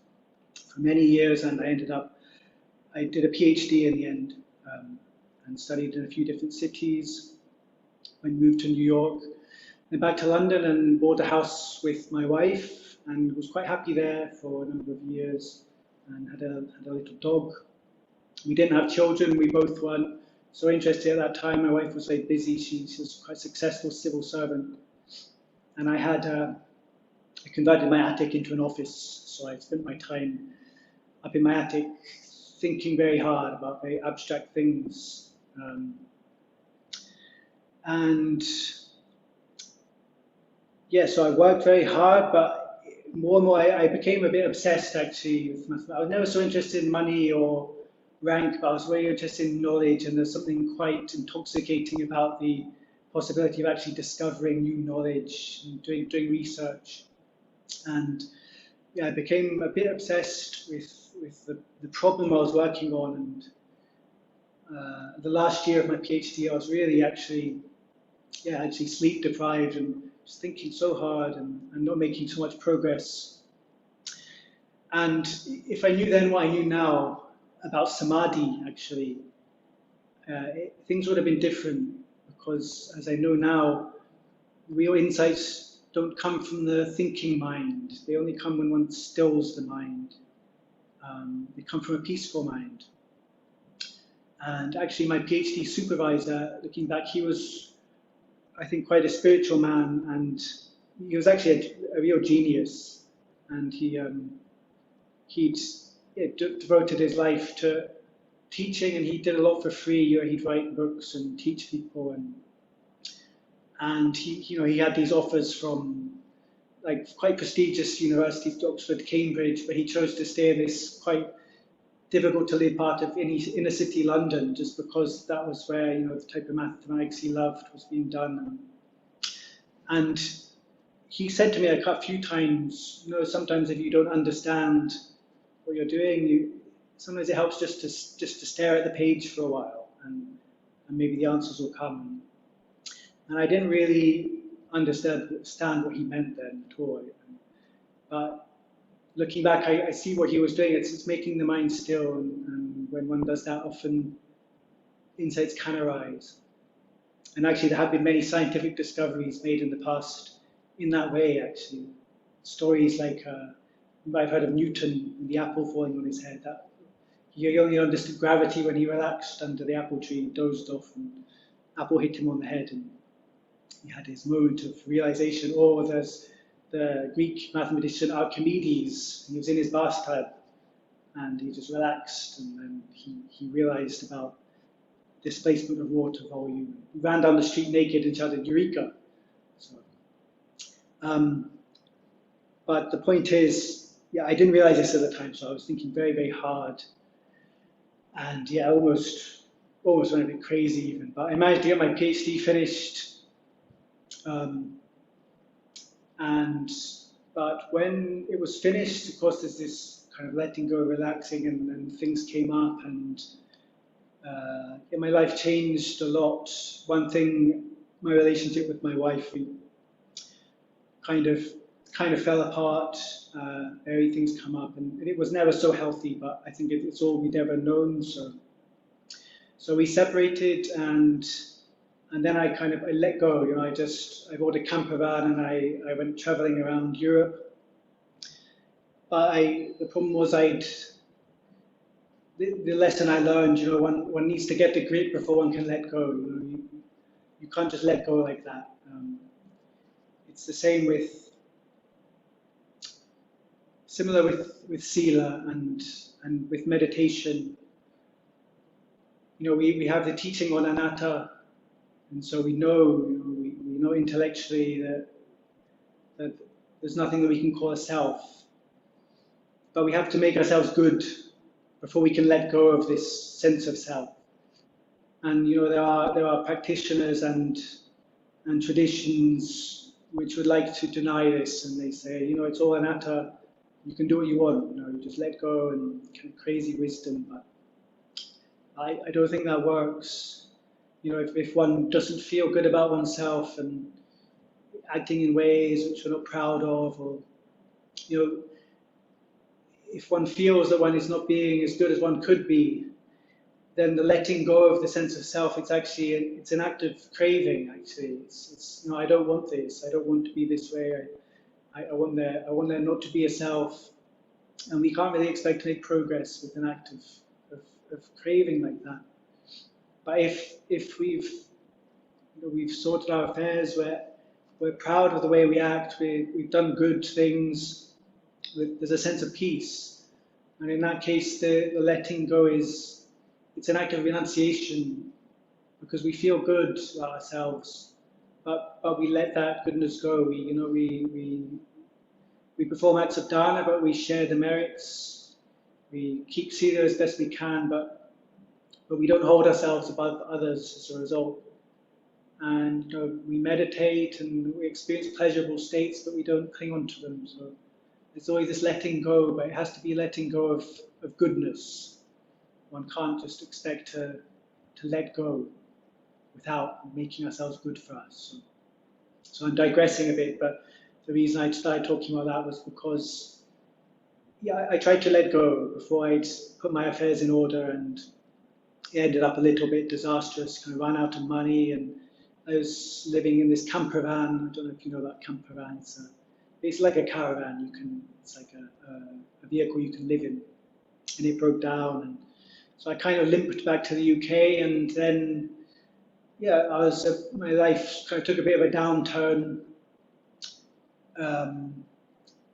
for many years, and I did a PhD in the end, and studied in a few different cities. I moved to New York, then back to London, and bought a house with my wife, and was quite happy there for a number of years, and had a little dog. We didn't have children, we both weren't so interested at that time. My wife was very busy, she was quite a successful civil servant, and I converted my attic into an office, so I spent my time up in my attic thinking very hard about very abstract things. And yeah, so I worked very hard, but more and more I became a bit obsessed actually with mathematics. I was never so interested in money or rank, but I was very interested in knowledge, and there's something quite intoxicating about the possibility of actually discovering new knowledge and doing research. And yeah, I became a bit obsessed with the problem I was working on, and the last year of my PhD I was really actually sleep deprived and just thinking so hard and not making so much progress. And if I knew then what I knew now about samadhi, actually, things would have been different, because as I know now, real insights don't come from the thinking mind. They only come when one stills the mind. They come from a peaceful mind. And actually my PhD supervisor, looking back, he was, I think, quite a spiritual man, and he was actually a real genius. And he'd devoted his life to teaching, and he did a lot for free. He'd write books and teach people, and he had these offers from like quite prestigious universities, Oxford, Cambridge, but he chose to stay in this quite difficult to live part of inner city London, just because that was where the type of mathematics he loved was being done. And he said to me a few times, sometimes if you don't understand what you're doing, sometimes it helps just to stare at the page for a while, and maybe the answers will come. And I didn't really understand what he meant then at all. But looking back, I see what he was doing. It's making the mind still, and when one does that, often insights can arise. And actually, there have been many scientific discoveries made in the past in that way, actually. Stories like, you might have heard of Newton and the apple falling on his head. That he only understood gravity when he relaxed under the apple tree, dozed off, and apple hit him on the head, and he had his moment of realization. Or there's the Greek mathematician Archimedes, he was in his bathtub, and he just relaxed, and then he realized about displacement of water volume. He ran down the street naked and shouted, "Eureka!" So, but the point is, yeah, I didn't realize this at the time, so I was thinking very, very hard. And yeah, almost went a bit crazy even. But I managed to get my PhD finished. But when it was finished, of course, there's this kind of letting go, relaxing, and things came up, and my life changed a lot. One thing, my relationship with my wife, we kind of fell apart. Various things come up, and it was never so healthy. But I think it's all we'd ever known. So we separated, and then I let go. You know, I bought a camper van and I went traveling around Europe. But the problem was the lesson I learned. You know, one needs to get the grip before one can let go. You know, you can't just let go like that. It's the same similar with sila and with meditation. You know, we have the teaching on anatta, and so we know intellectually that there's nothing that we can call a self. But we have to make ourselves good before we can let go of this sense of self. And you know, there are practitioners and traditions which would like to deny this, and they say, you know, it's all anatta. You can do what you want. You know, you just let go, and kind of crazy wisdom. But I don't think that works. You know, if one doesn't feel good about oneself and acting in ways which we're not proud of, or you know, if one feels that one is not being as good as one could be, then the letting go of the sense of self, it's an act of craving. Actually, it's no, I don't want this. I don't want to be this way. I want there not to be a self, and we can't really expect to make progress with an act of craving like that. But if we've sorted our affairs, we're proud of the way we act. We've done good things. There's a sense of peace, and in that case, the letting go it's an act of renunciation, because we feel good about ourselves, but we let that goodness go. We perform acts of dana, but we share the merits. We keep sila as best we can, but we don't hold ourselves above others as a result. And you know, we meditate and we experience pleasurable states, but we don't cling on to them. So there's always this letting go, but it has to be letting go of goodness. One can't just expect to let go without making ourselves good for us. So I'm digressing a bit, but the reason I started talking about that was because, yeah, I tried to let go before I'd put my affairs in order, and it ended up a little bit disastrous. Kind of ran out of money, and I was living in this camper van. I don't know if you know about camper van. It's like a caravan. It's like a vehicle you can live in, and it broke down, and so I kind of limped back to the UK, and then yeah, my life kind of took a bit of a downturn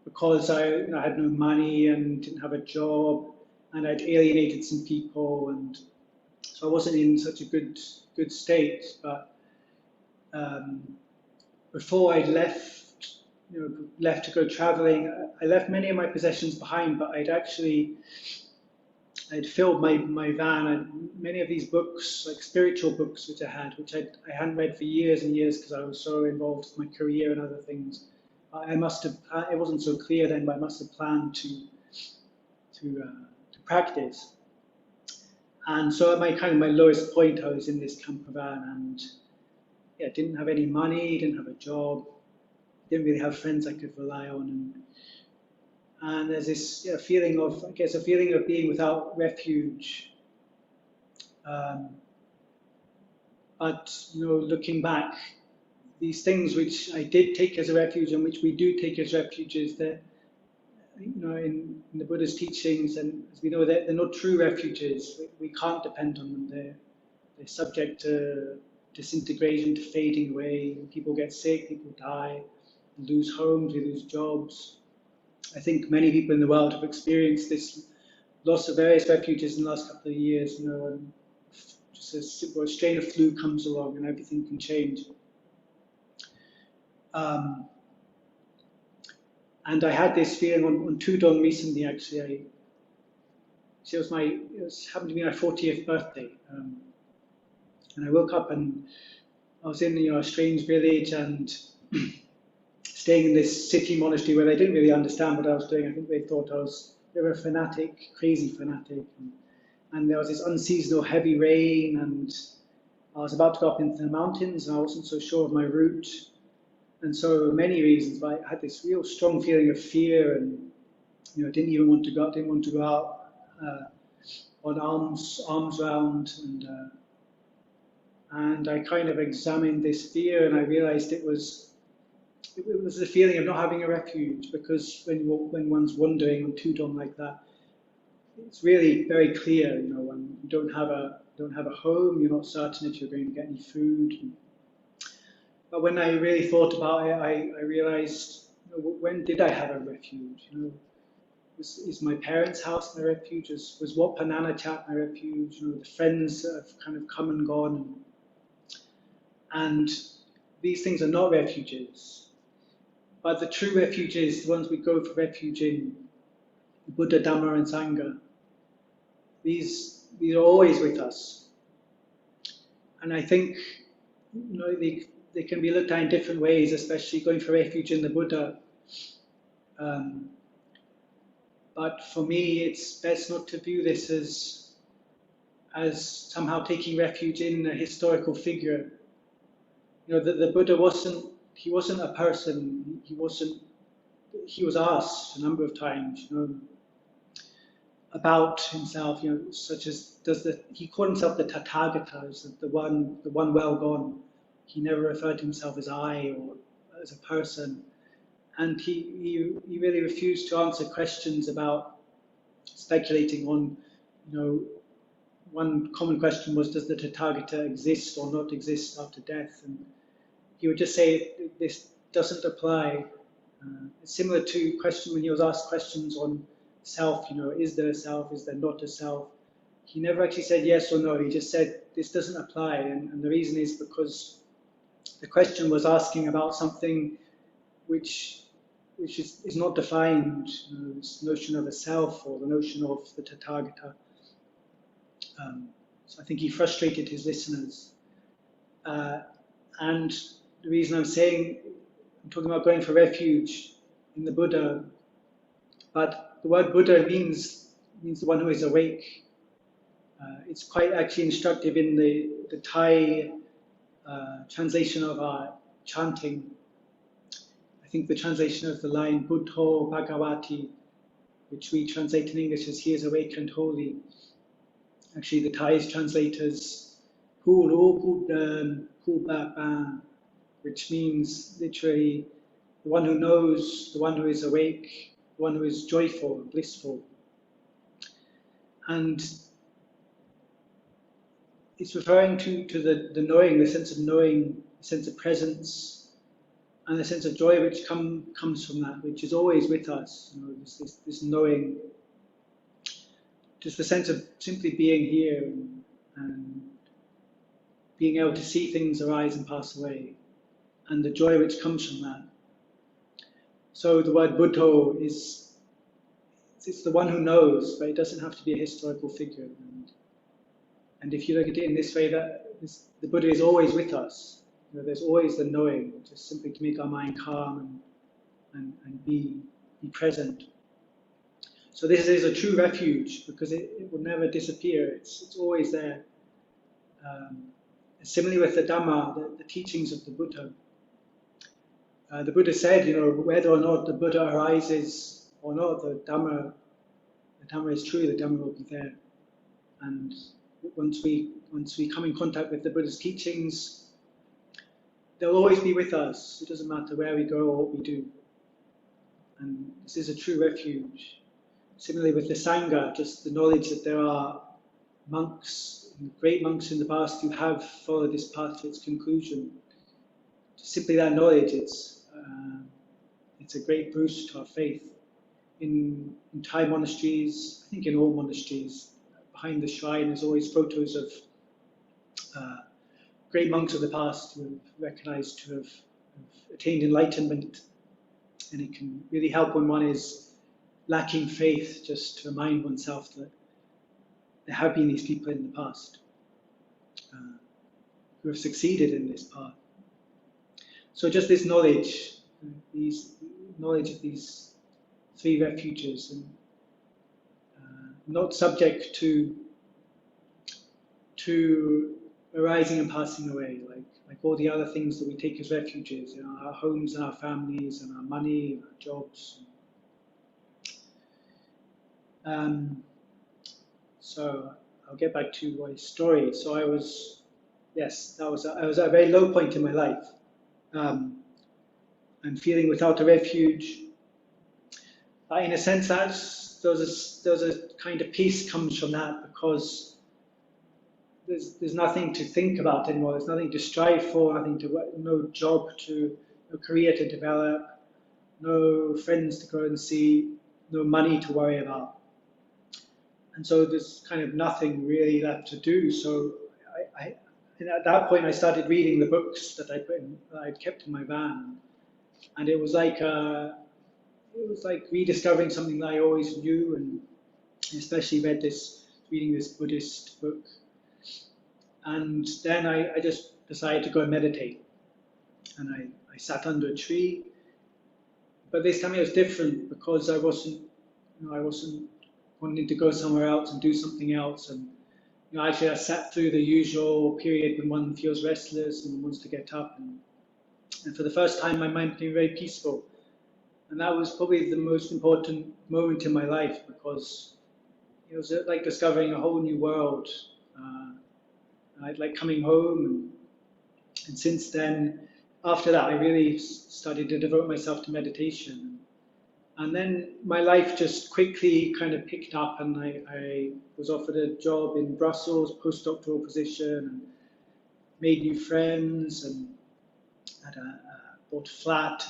because I had no money and didn't have a job, and I'd alienated some people, and so I wasn't in such a good state. But before I left to go traveling, I left many of my possessions behind, but I'd filled my van and many of these books, like spiritual books, which I hadn't read for years and years because I was so involved with my career and other things. It wasn't so clear then, but I must have planned to practice. And so at my lowest point, I was in this camper van, and yeah, didn't have any money, didn't have a job, didn't really have friends I could rely on, and there's this feeling of being without refuge. But you know, looking back, these things which I did take as a refuge and which we do take as refuges, in the Buddha's teachings, and as we know, they're not true refuges. We can't depend on them. They're subject to disintegration, to fading away. People get sick, people die, we lose homes, we lose jobs. I think many people in the world have experienced this loss of various refuges in the last couple of years. And just a strain of flu comes along and everything can change. And I had this feeling on Tudong recently. Actually, it happened to be my 40th birthday, and I woke up and I was in a strange village and staying in this city monastery where they didn't really understand what I was doing. I think they thought they were a fanatic, crazy fanatic, and there was this unseasonal heavy rain, and I was about to go up into the mountains, and I wasn't so sure of my route. And so many reasons, but I had this real strong feeling of fear, and didn't even want to go out, on arms round, and I kind of examined this fear, and I realized it was the feeling of not having a refuge, because when one's wandering on Tudong like that, it's really very clear, when you don't have a home, you're not certain if you're going to get any food. But when I really thought about it, I realized, when did I have a refuge? Is my parents' house my refuge? Was Wat Pah Nanachat my refuge? The friends that have kind of come and gone. And these things are not refuges. But the true refuges, the ones we go for refuge in, Buddha, Dhamma, and Sangha, these are always with us. And I think, they can be looked at in different ways, especially going for refuge in the Buddha. But for me, it's best not to view this as somehow taking refuge in a historical figure. The Buddha wasn't a person. He was asked a number of times, about himself, such as he called himself the Tathagata, as the one well gone. He never referred to himself as I or as a person, and he really refused to answer questions about speculating on, one common question was, does the Tathagata exist or not exist after death? And he would just say, this doesn't apply. It's similar to when he was asked questions on self, is there a self, is there not a self? He never actually said yes or no, he just said, this doesn't apply, and the reason is because the question was asking about something which is not defined, this notion of a self or the notion of the Tathagata. So I think he frustrated his listeners. And the reason I'm talking about going for refuge in the Buddha, but the word Buddha means the one who is awake. It's quite actually instructive in the Thai translation of our chanting. I think the translation of the line Buddho Bhagavati, which we translate in English as he is awake and holy. Actually, the Thai translate as Puro Buddham Pubapa, which means literally the one who knows, the one who is awake, the one who is joyful, blissful. And it's referring to the knowing, the sense of knowing, the sense of presence, and the sense of joy which comes from that, which is always with us. This knowing, just the sense of simply being here and being able to see things arise and pass away, and the joy which comes from that. So the word Buddho it's the one who knows, but it doesn't have to be a historical figure. And if you look at it in this way, the Buddha is always with us. There's always the knowing, just simply to make our mind calm and be present. So this is a true refuge because it will never disappear. It's always there. Similarly with the Dhamma, the teachings of the Buddha. The Buddha said, whether or not the Buddha arises or not, the Dhamma is true. The Dhamma will be there. And once we come in contact with the Buddha's teachings, they'll always be with us. It doesn't matter where we go or what we do. and this is a true refuge. Similarly with the Sangha, just the knowledge that there are monks, great monks in the past who have followed this path to its conclusion. Simply that knowledge, it's a great boost to our faith. In Thai monasteries, I think in all monasteries, behind the shrine there's always photos of great monks of the past who have recognized to have attained enlightenment, and it can really help when one is lacking faith, just to remind oneself that there have been these people in the past who have succeeded in this path. So just this knowledge, knowledge of these 3 refuges, and not subject to arising and passing away, like all the other things that we take as refuges, our homes and our families and our money and our jobs. So I'll get back to my story. So I was at a very low point in my life. I'm feeling without a refuge. In a sense, there's a kind of peace comes from that, because there's nothing to think about anymore. There's nothing to strive for, no job no career to develop, no friends to go and see, no money to worry about. And so there's kind of nothing really left to do. So and at that point I started reading the books that I'd kept in my van, and it was like rediscovering something that I always knew, and especially reading this Buddhist book. And then I just decided to go and meditate, and I sat under a tree. But this time it was different, because I wasn't wanting to go somewhere else and do something else. And actually I sat through the usual period when one feels restless and wants to get up, and for the first time my mind became very peaceful. And that was probably the most important moment in my life, because it was like discovering a whole new world. I'd like coming home, and since then, after that, I really started to devote myself to meditation. And then my life just quickly kind of picked up, and I was offered a job in Brussels, postdoctoral position, and made new friends, and bought a flat,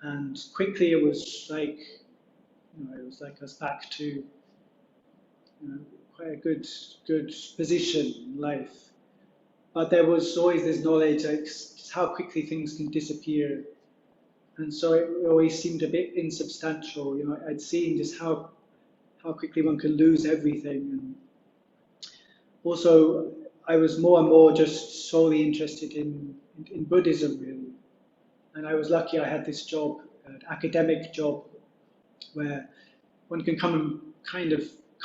and quickly it was like, I was back to quite a good position in life. But there was always this knowledge, like just how quickly things can disappear. And so it always seemed a bit insubstantial. I'd seen just how quickly one can lose everything. And also, I was more and more just solely interested in Buddhism, really. And I was lucky I had this job, an academic job, where one can come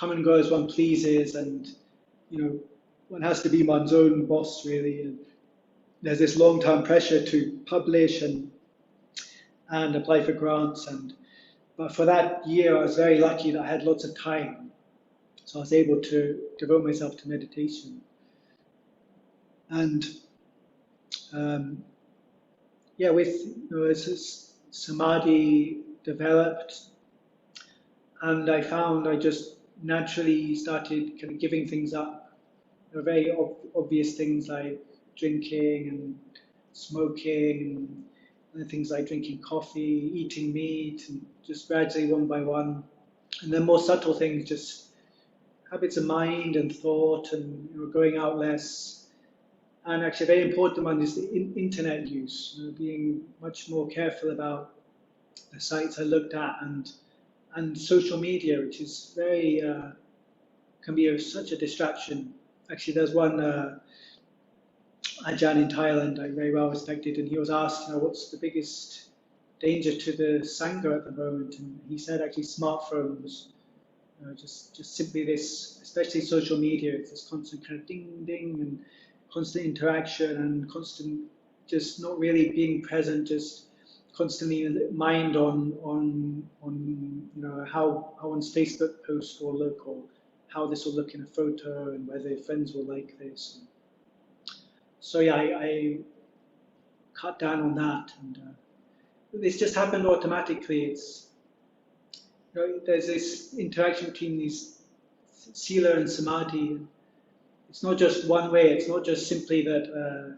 and go as one pleases, and one has to be one's own boss, really. And there's this long-term pressure to publish and apply for grants. But for that year, I was very lucky that I had lots of time, so I was able to devote myself to meditation. And as samadhi developed, and I found I just naturally started kind of giving things up. Very obvious things like drinking and smoking, and things like drinking coffee, eating meat, and just gradually one by one. And then more subtle things, just habits of mind and thought, and going out less. And actually a very important one is the internet use, being much more careful about the sites I looked at, and social media, which is very, can be such a distraction. Actually, there's one Ajahn in Thailand, very well respected, and he was asked, what's the biggest danger to the Sangha at the moment? And he said, actually, smartphones. Just simply this, especially social media, it's this constant kind of ding ding, and constant interaction, and constant just not really being present, just constantly mind on how one's Facebook post will look, or how this will look in a photo, and whether friends will like this. So yeah, I cut down on that, and this just happened automatically. It's, you know, there's this interaction between these sila and samadhi. It's not just one way. It's not just simply that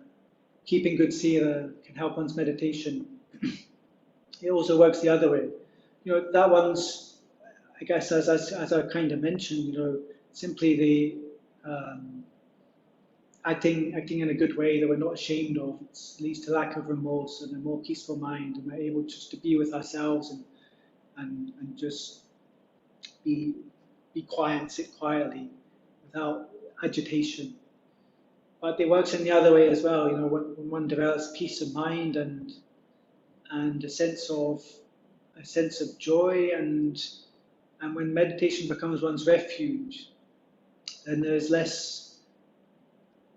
keeping good sila can help one's meditation. It also works the other way. You know, that one's, I guess, as I kind of mentioned, you know, simply the acting in a good way that we're not ashamed of. It leads to lack of remorse and a more peaceful mind, and we're able just to be with ourselves and just be quiet, sit quietly without agitation. But it works in the other way as well. You know, when one develops peace of mind and a sense of joy, and when meditation becomes one's refuge, then there's less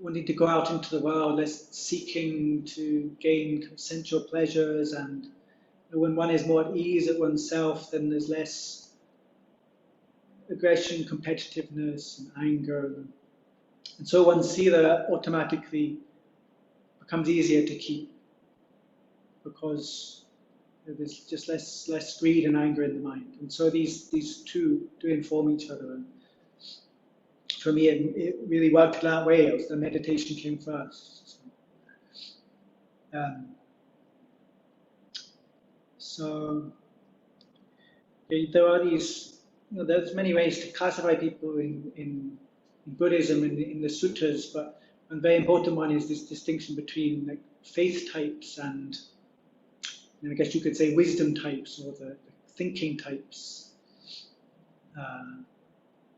wanting to go out into the world, less seeking to gain sensual pleasures, and when one is more at ease at oneself, then there's less aggression, competitiveness, and anger, and so one's sila automatically becomes easier to keep because there's just less greed and anger in the mind, and so these two do inform each other. And for me, it really worked that way. It was the meditation came first. So there are these, you know, there's many ways to classify people in Buddhism in the sutras, but one very important one is this distinction between like faith types and I guess you could say wisdom types or the thinking types,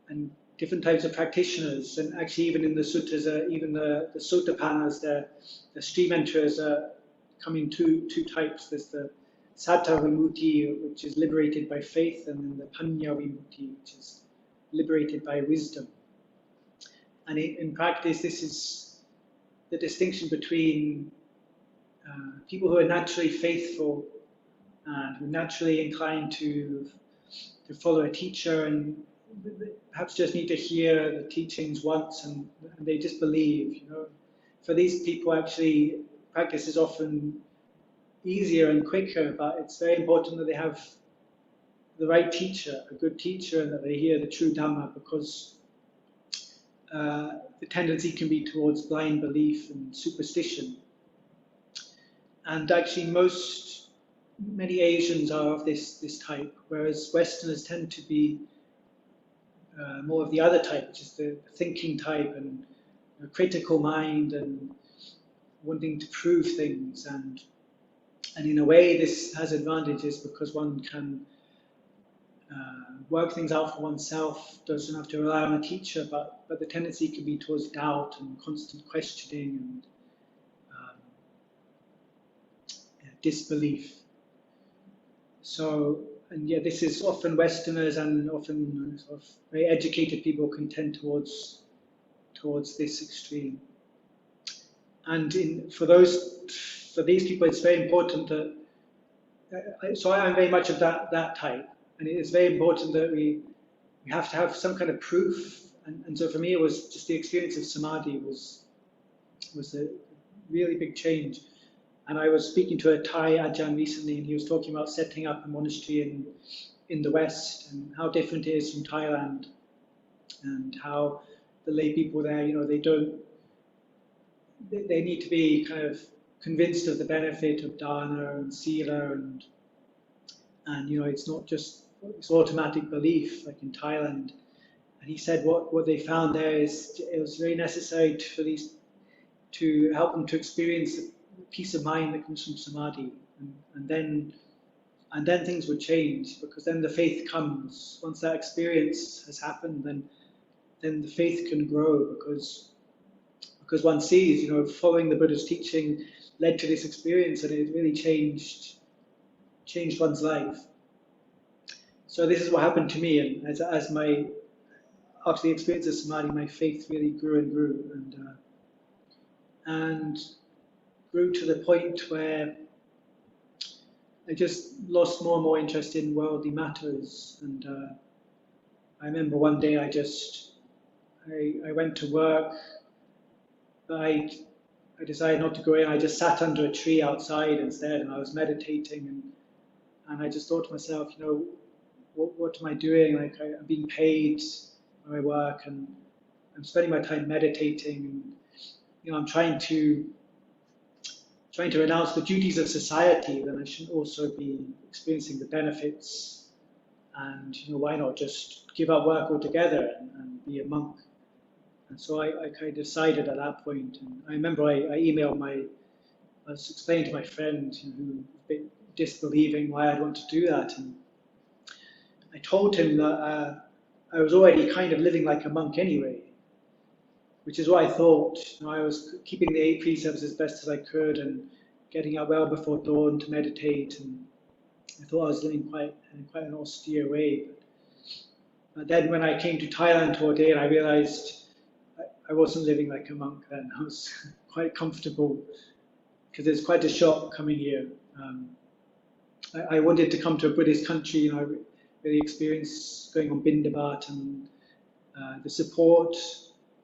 and different types of practitioners. And actually, even in the sutras, even the sotapannas, the stream enterers come in two types. There's the satta vimutti, which is liberated by faith, and then the panya vimutti, which is liberated by wisdom. And in practice, this is the distinction between people who are naturally faithful and who are naturally inclined to follow a teacher and perhaps just need to hear the teachings once and they just believe. You know, for these people, actually, practice is often easier and quicker, but it's very important that they have the right teacher, a good teacher, and that they hear the true Dhamma, because the tendency can be towards blind belief and superstition. And actually, many Asians are of this type, whereas Westerners tend to be more of the other type, which is the thinking type and a critical mind and wanting to prove things. And in a way, this has advantages because one can work things out for oneself, doesn't have to rely on a teacher, but the tendency can be towards doubt and constant questioning and disbelief. So, and yeah, this is often Westerners and often sort of very educated people can tend towards this extreme. And for these people, it's very important that. So I'm very much of that type, and it is very important that we have to have some kind of proof. And so for me, it was just the experience of samadhi was a really big change. And I was speaking to a Thai Ajahn recently, and he was talking about setting up a monastery in the West and how different it is from Thailand, and how the lay people there, you know, they need to be kind of convinced of the benefit of dana and sila, and you know, it's not just this automatic belief like in Thailand. And he said what they found there is it was very necessary for these to help them to experience the peace of mind that comes from samadhi, and then things would change, because then the faith comes. Once that experience has happened, then the faith can grow, because one sees, you know, following the Buddha's teaching led to this experience, and it really changed one's life. So this is what happened to me, and as after the experience of samadhi, my faith really grew and grew, and grew to the point where I just lost more and more interest in worldly matters. And I remember one day I went to work, but I I decided not to go in. I just sat under a tree outside instead, and I was meditating, and I just thought to myself, you know, what am I doing? Like I'm being paid for my work, and I'm spending my time meditating, and you know, I'm trying to renounce the duties of society. Then I should also be experiencing the benefits, and you know, why not just give up work altogether and be a monk? And so I kind of decided at that point, and I remember I emailed I was explaining to my friend, you know, who was a bit disbelieving why I'd want to do that, and I told him that I was already kind of living like a monk anyway, which is what I thought. You know, I was keeping the 8 precepts as best as I could and getting up well before dawn to meditate, and I thought I was living in quite an austere way. But then when I came to Thailand toward day, I realized I wasn't living like a monk then. I was quite comfortable because it's quite a shock coming here. I wanted to come to a Buddhist country, you know, really experience going on Bindabat and the support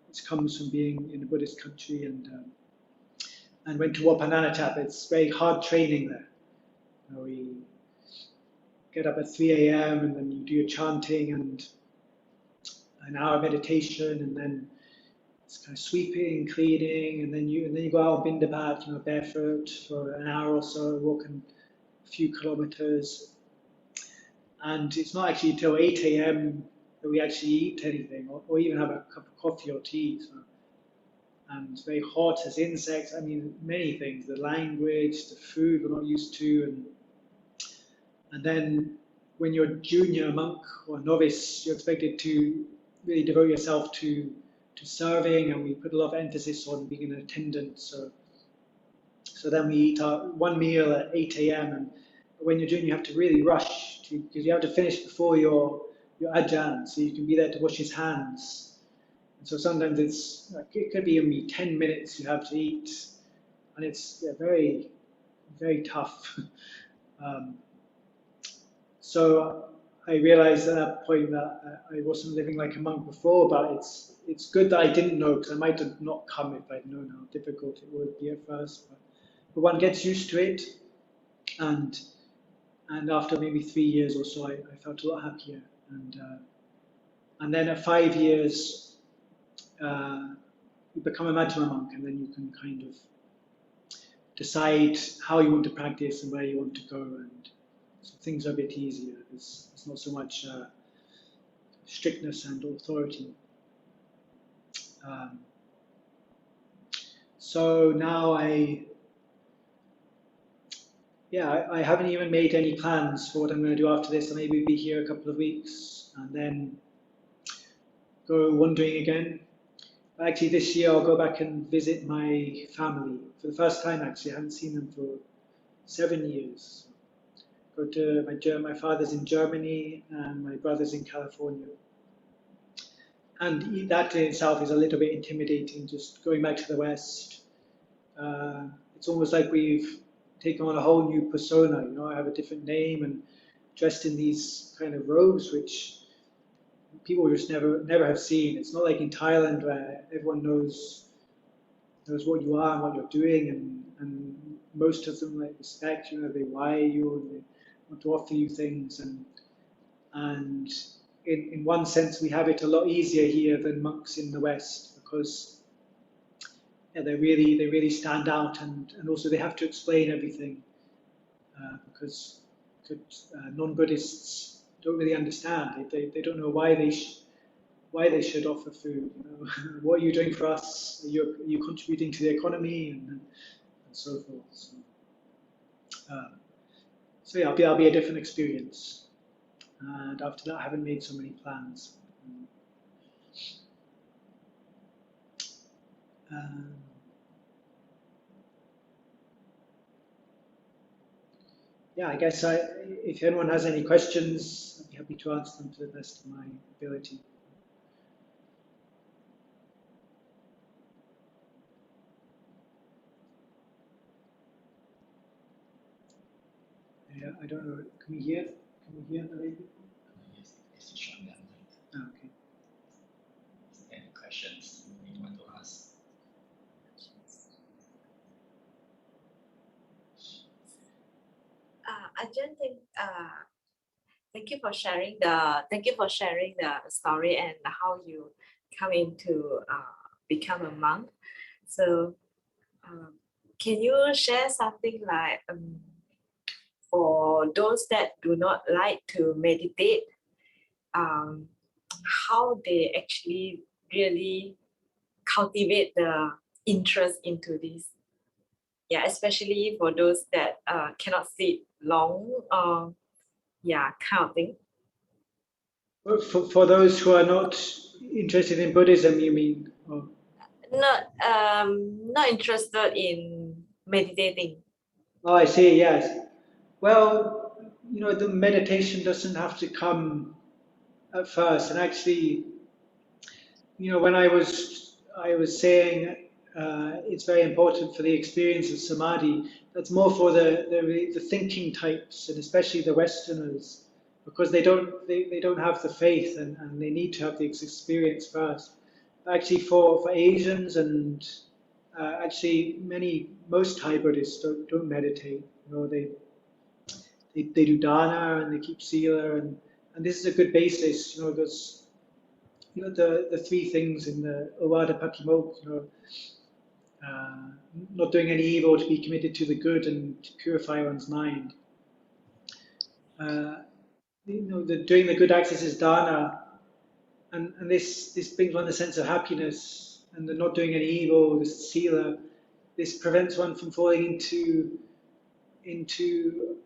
which comes from being in a Buddhist country, and went to Wat Pah Nanachap. It's very hard training there. You know, we get up at 3 a.m. and then you do your chanting and an hour meditation, and then it's kind of sweeping, cleaning, and then you go out on Bindabat, you know, barefoot for an hour or so, walking a few kilometers. And it's not actually till 8 a.m. that we actually eat anything, or even have a cup of coffee or tea. So. And it's very hot, there's insects, I mean, many things, the language, the food we're not used to. And then when you're a junior monk or novice, you're expected to really devote yourself to serving, and we put a lot of emphasis on being an attendant. So then we eat our one meal at 8 a.m. and when you're junior, you have to really rush because you have to finish before your ajahn, so you can be there to wash his hands. And so sometimes it could be only 10 minutes you have to eat, and it's very, very tough. So I realized at that point that I wasn't living like a monk before, but it's good that I didn't know, because I might have not come if I'd known how difficult it would be at first. But one gets used to it, and after maybe 3 years or so, I felt a lot happier. And then at 5 years, you become a Majjhima monk, and then you can kind of decide how you want to practice and where you want to go, and so things are a bit easier. There's not so much strictness and authority. So now I haven't even made any plans for what I'm going to do after this. I'll maybe be here a couple of weeks and then go wandering again. Actually, this year I'll go back and visit my family for the first time. Actually, I haven't seen them for 7 years. Go to my father's in Germany and my brother's in California. And that in itself is a little bit intimidating, just going back to the West. It's almost like we've taken on a whole new persona. You know, I have a different name and dressed in these kind of robes, which people just never have seen. It's not like in Thailand where everyone knows what you are and what you're doing, and most of them like respect you. They wire you and they want to offer you things, and in one sense we have it a lot easier here than monks in the West, because they really stand out, and also they have to explain everything because non-Buddhists don't really understand. They don't know why they should offer food. You know? What are you doing for us? Are you contributing to the economy, and so forth. So yeah, it'll be a different experience. And after that, I haven't made so many plans. Yeah, I guess if anyone has any questions, I'd be happy to answer them to the best of my ability. Yeah, I don't know. Can we hear the lady? Yes, it's showing that light. Okay. Any questions you want to ask? Ajahn, thank you for sharing the story and how you come into become a monk. So can you share something like for those that do not like to meditate, how they actually really cultivate the interest into this? Yeah, especially for those that cannot sit long, kind of thing. For those who are not interested in Buddhism, you mean? Or? Not interested in meditating. Oh, I see. Yes. Well, the meditation doesn't have to come at first, and actually, when I was saying it's very important for the experience of samadhi. That's more for the thinking types, and especially the Westerners, because they don't have the faith, and they need to have the experience first. Actually, for Asians and actually most Thai Buddhists don't meditate. They do dana and they keep sila, and this is a good basis. Because the three things in the Ovada Patimokkha, not doing any evil, to be committed to the good, and to purify one's mind. Doing the good acts is dana, and this brings one a sense of happiness, and the not doing any evil, this sila, this prevents one from falling into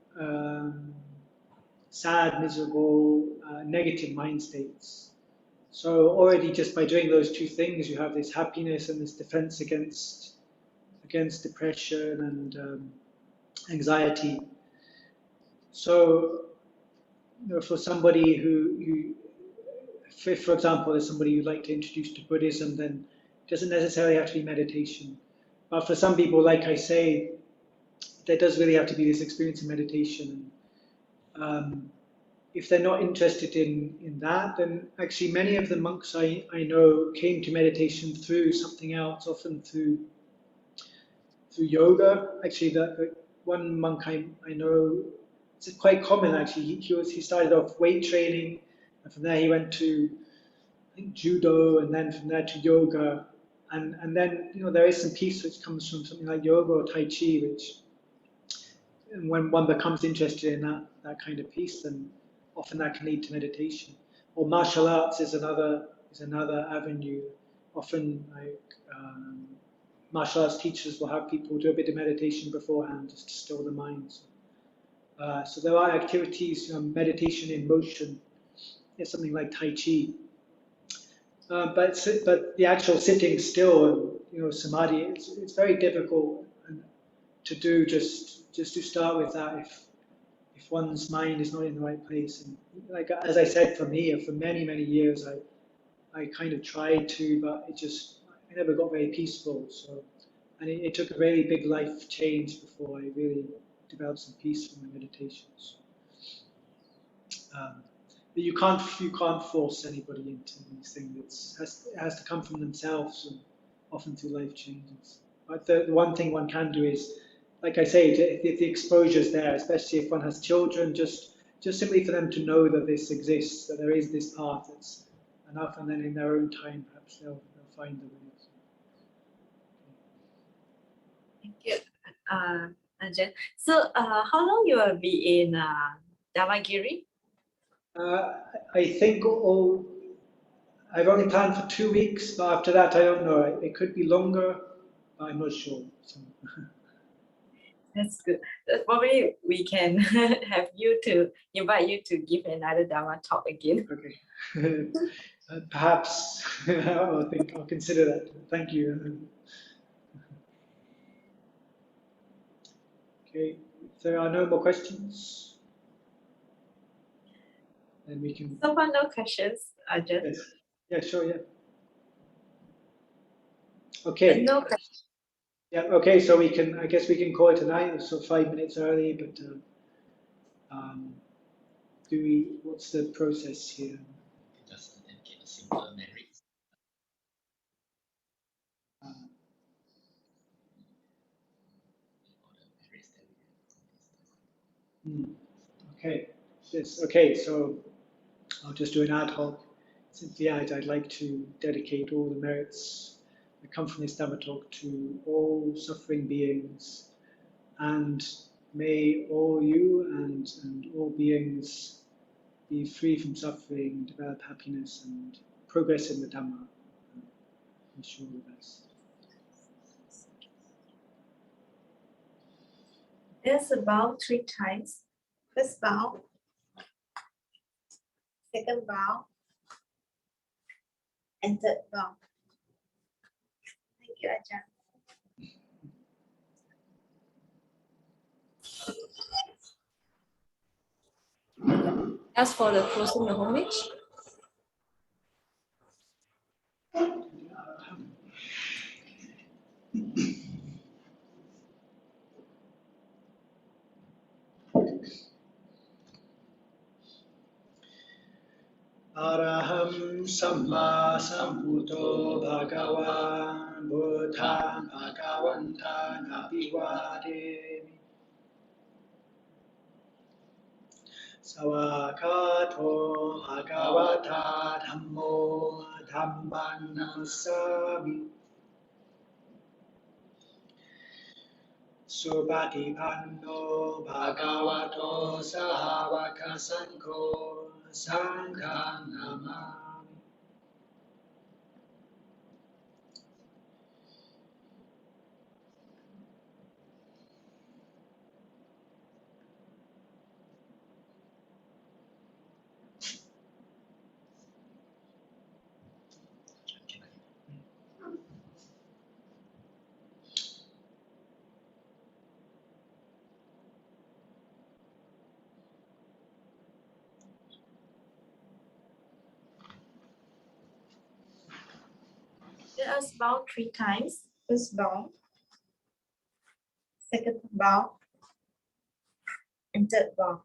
sad, miserable, negative mind states. So already just by doing those two things, you have this happiness and this defense against depression and anxiety. So, for somebody who if, for example, there's somebody you'd like to introduce to Buddhism, then it doesn't necessarily have to be meditation. But for some people, like I say, there does really have to be this experience of meditation. If they're not interested in that, then actually many of the monks I know came to meditation through something else, often through yoga. Actually, the one monk I know, it's quite common actually. He started off weight training, and from there he went to, I think, judo, and then from there to yoga, and then there is some peace which comes from something like yoga or tai chi, which, and when one becomes interested in that kind of peace, then often that can lead to meditation. Or martial arts is another avenue. Often, like martial arts teachers will have people do a bit of meditation beforehand, just to still the minds. So there are activities, meditation in motion. It's something like Tai Chi. But the actual sitting still, samadhi, it's very difficult to do just to start with that if one's mind is not in the right place. And like as I said, for me, for many years, I kind of tried to, but I never got very peaceful. So, and it took a very big life change before I really developed some peace from my meditations. But you can't force anybody into these things. It has to come from themselves, and often through life changes. But the one thing one can do is, like I say, if the exposure is there, especially if one has children, just simply for them to know that this exists, that there is this path, that's enough, and then in their own time, perhaps they'll find the way. Thank you, Ajahn. So, how long you will be in Dhamagiri? I think I've only planned for 2 weeks, but after that, I don't know. It could be longer, but I'm not sure. So. That's good. Probably we can invite you to give another Dhamma talk again. Okay. Perhaps I'll consider that. Thank you. Okay. If there are no more questions, then we can. So far, no questions, Ajahn. Yes. Yeah. Sure. Yeah. Okay. No questions. Yeah. Okay. So we can. I guess we can call it tonight. So 5 minutes early, but what's the process here? Just indicate a simple merit. Uh, All the merits that we have from this. Okay. Yes. Okay. So I'll just do an ad hoc. Simply, I'd like to dedicate all the merits that come from this Dhamma talk to all suffering beings, and may all you and all beings be free from suffering, develop happiness, and progress in the Dhamma. Wish you all the best. There's a bow 3 times. First bow, second bow, and third bow. Thank you, Ajahn. As for the closing the homage, Araham Samma Sambuddho Bhagavan Buddham Bhagavantan Abhivademi Sawakato Bhagavata Dhammo Dhamman Namasami Subhatipanno Bhagavato Sahavaka Sangho Sangham Namami. let us bow 3 times. First bow, second bow, and third bow.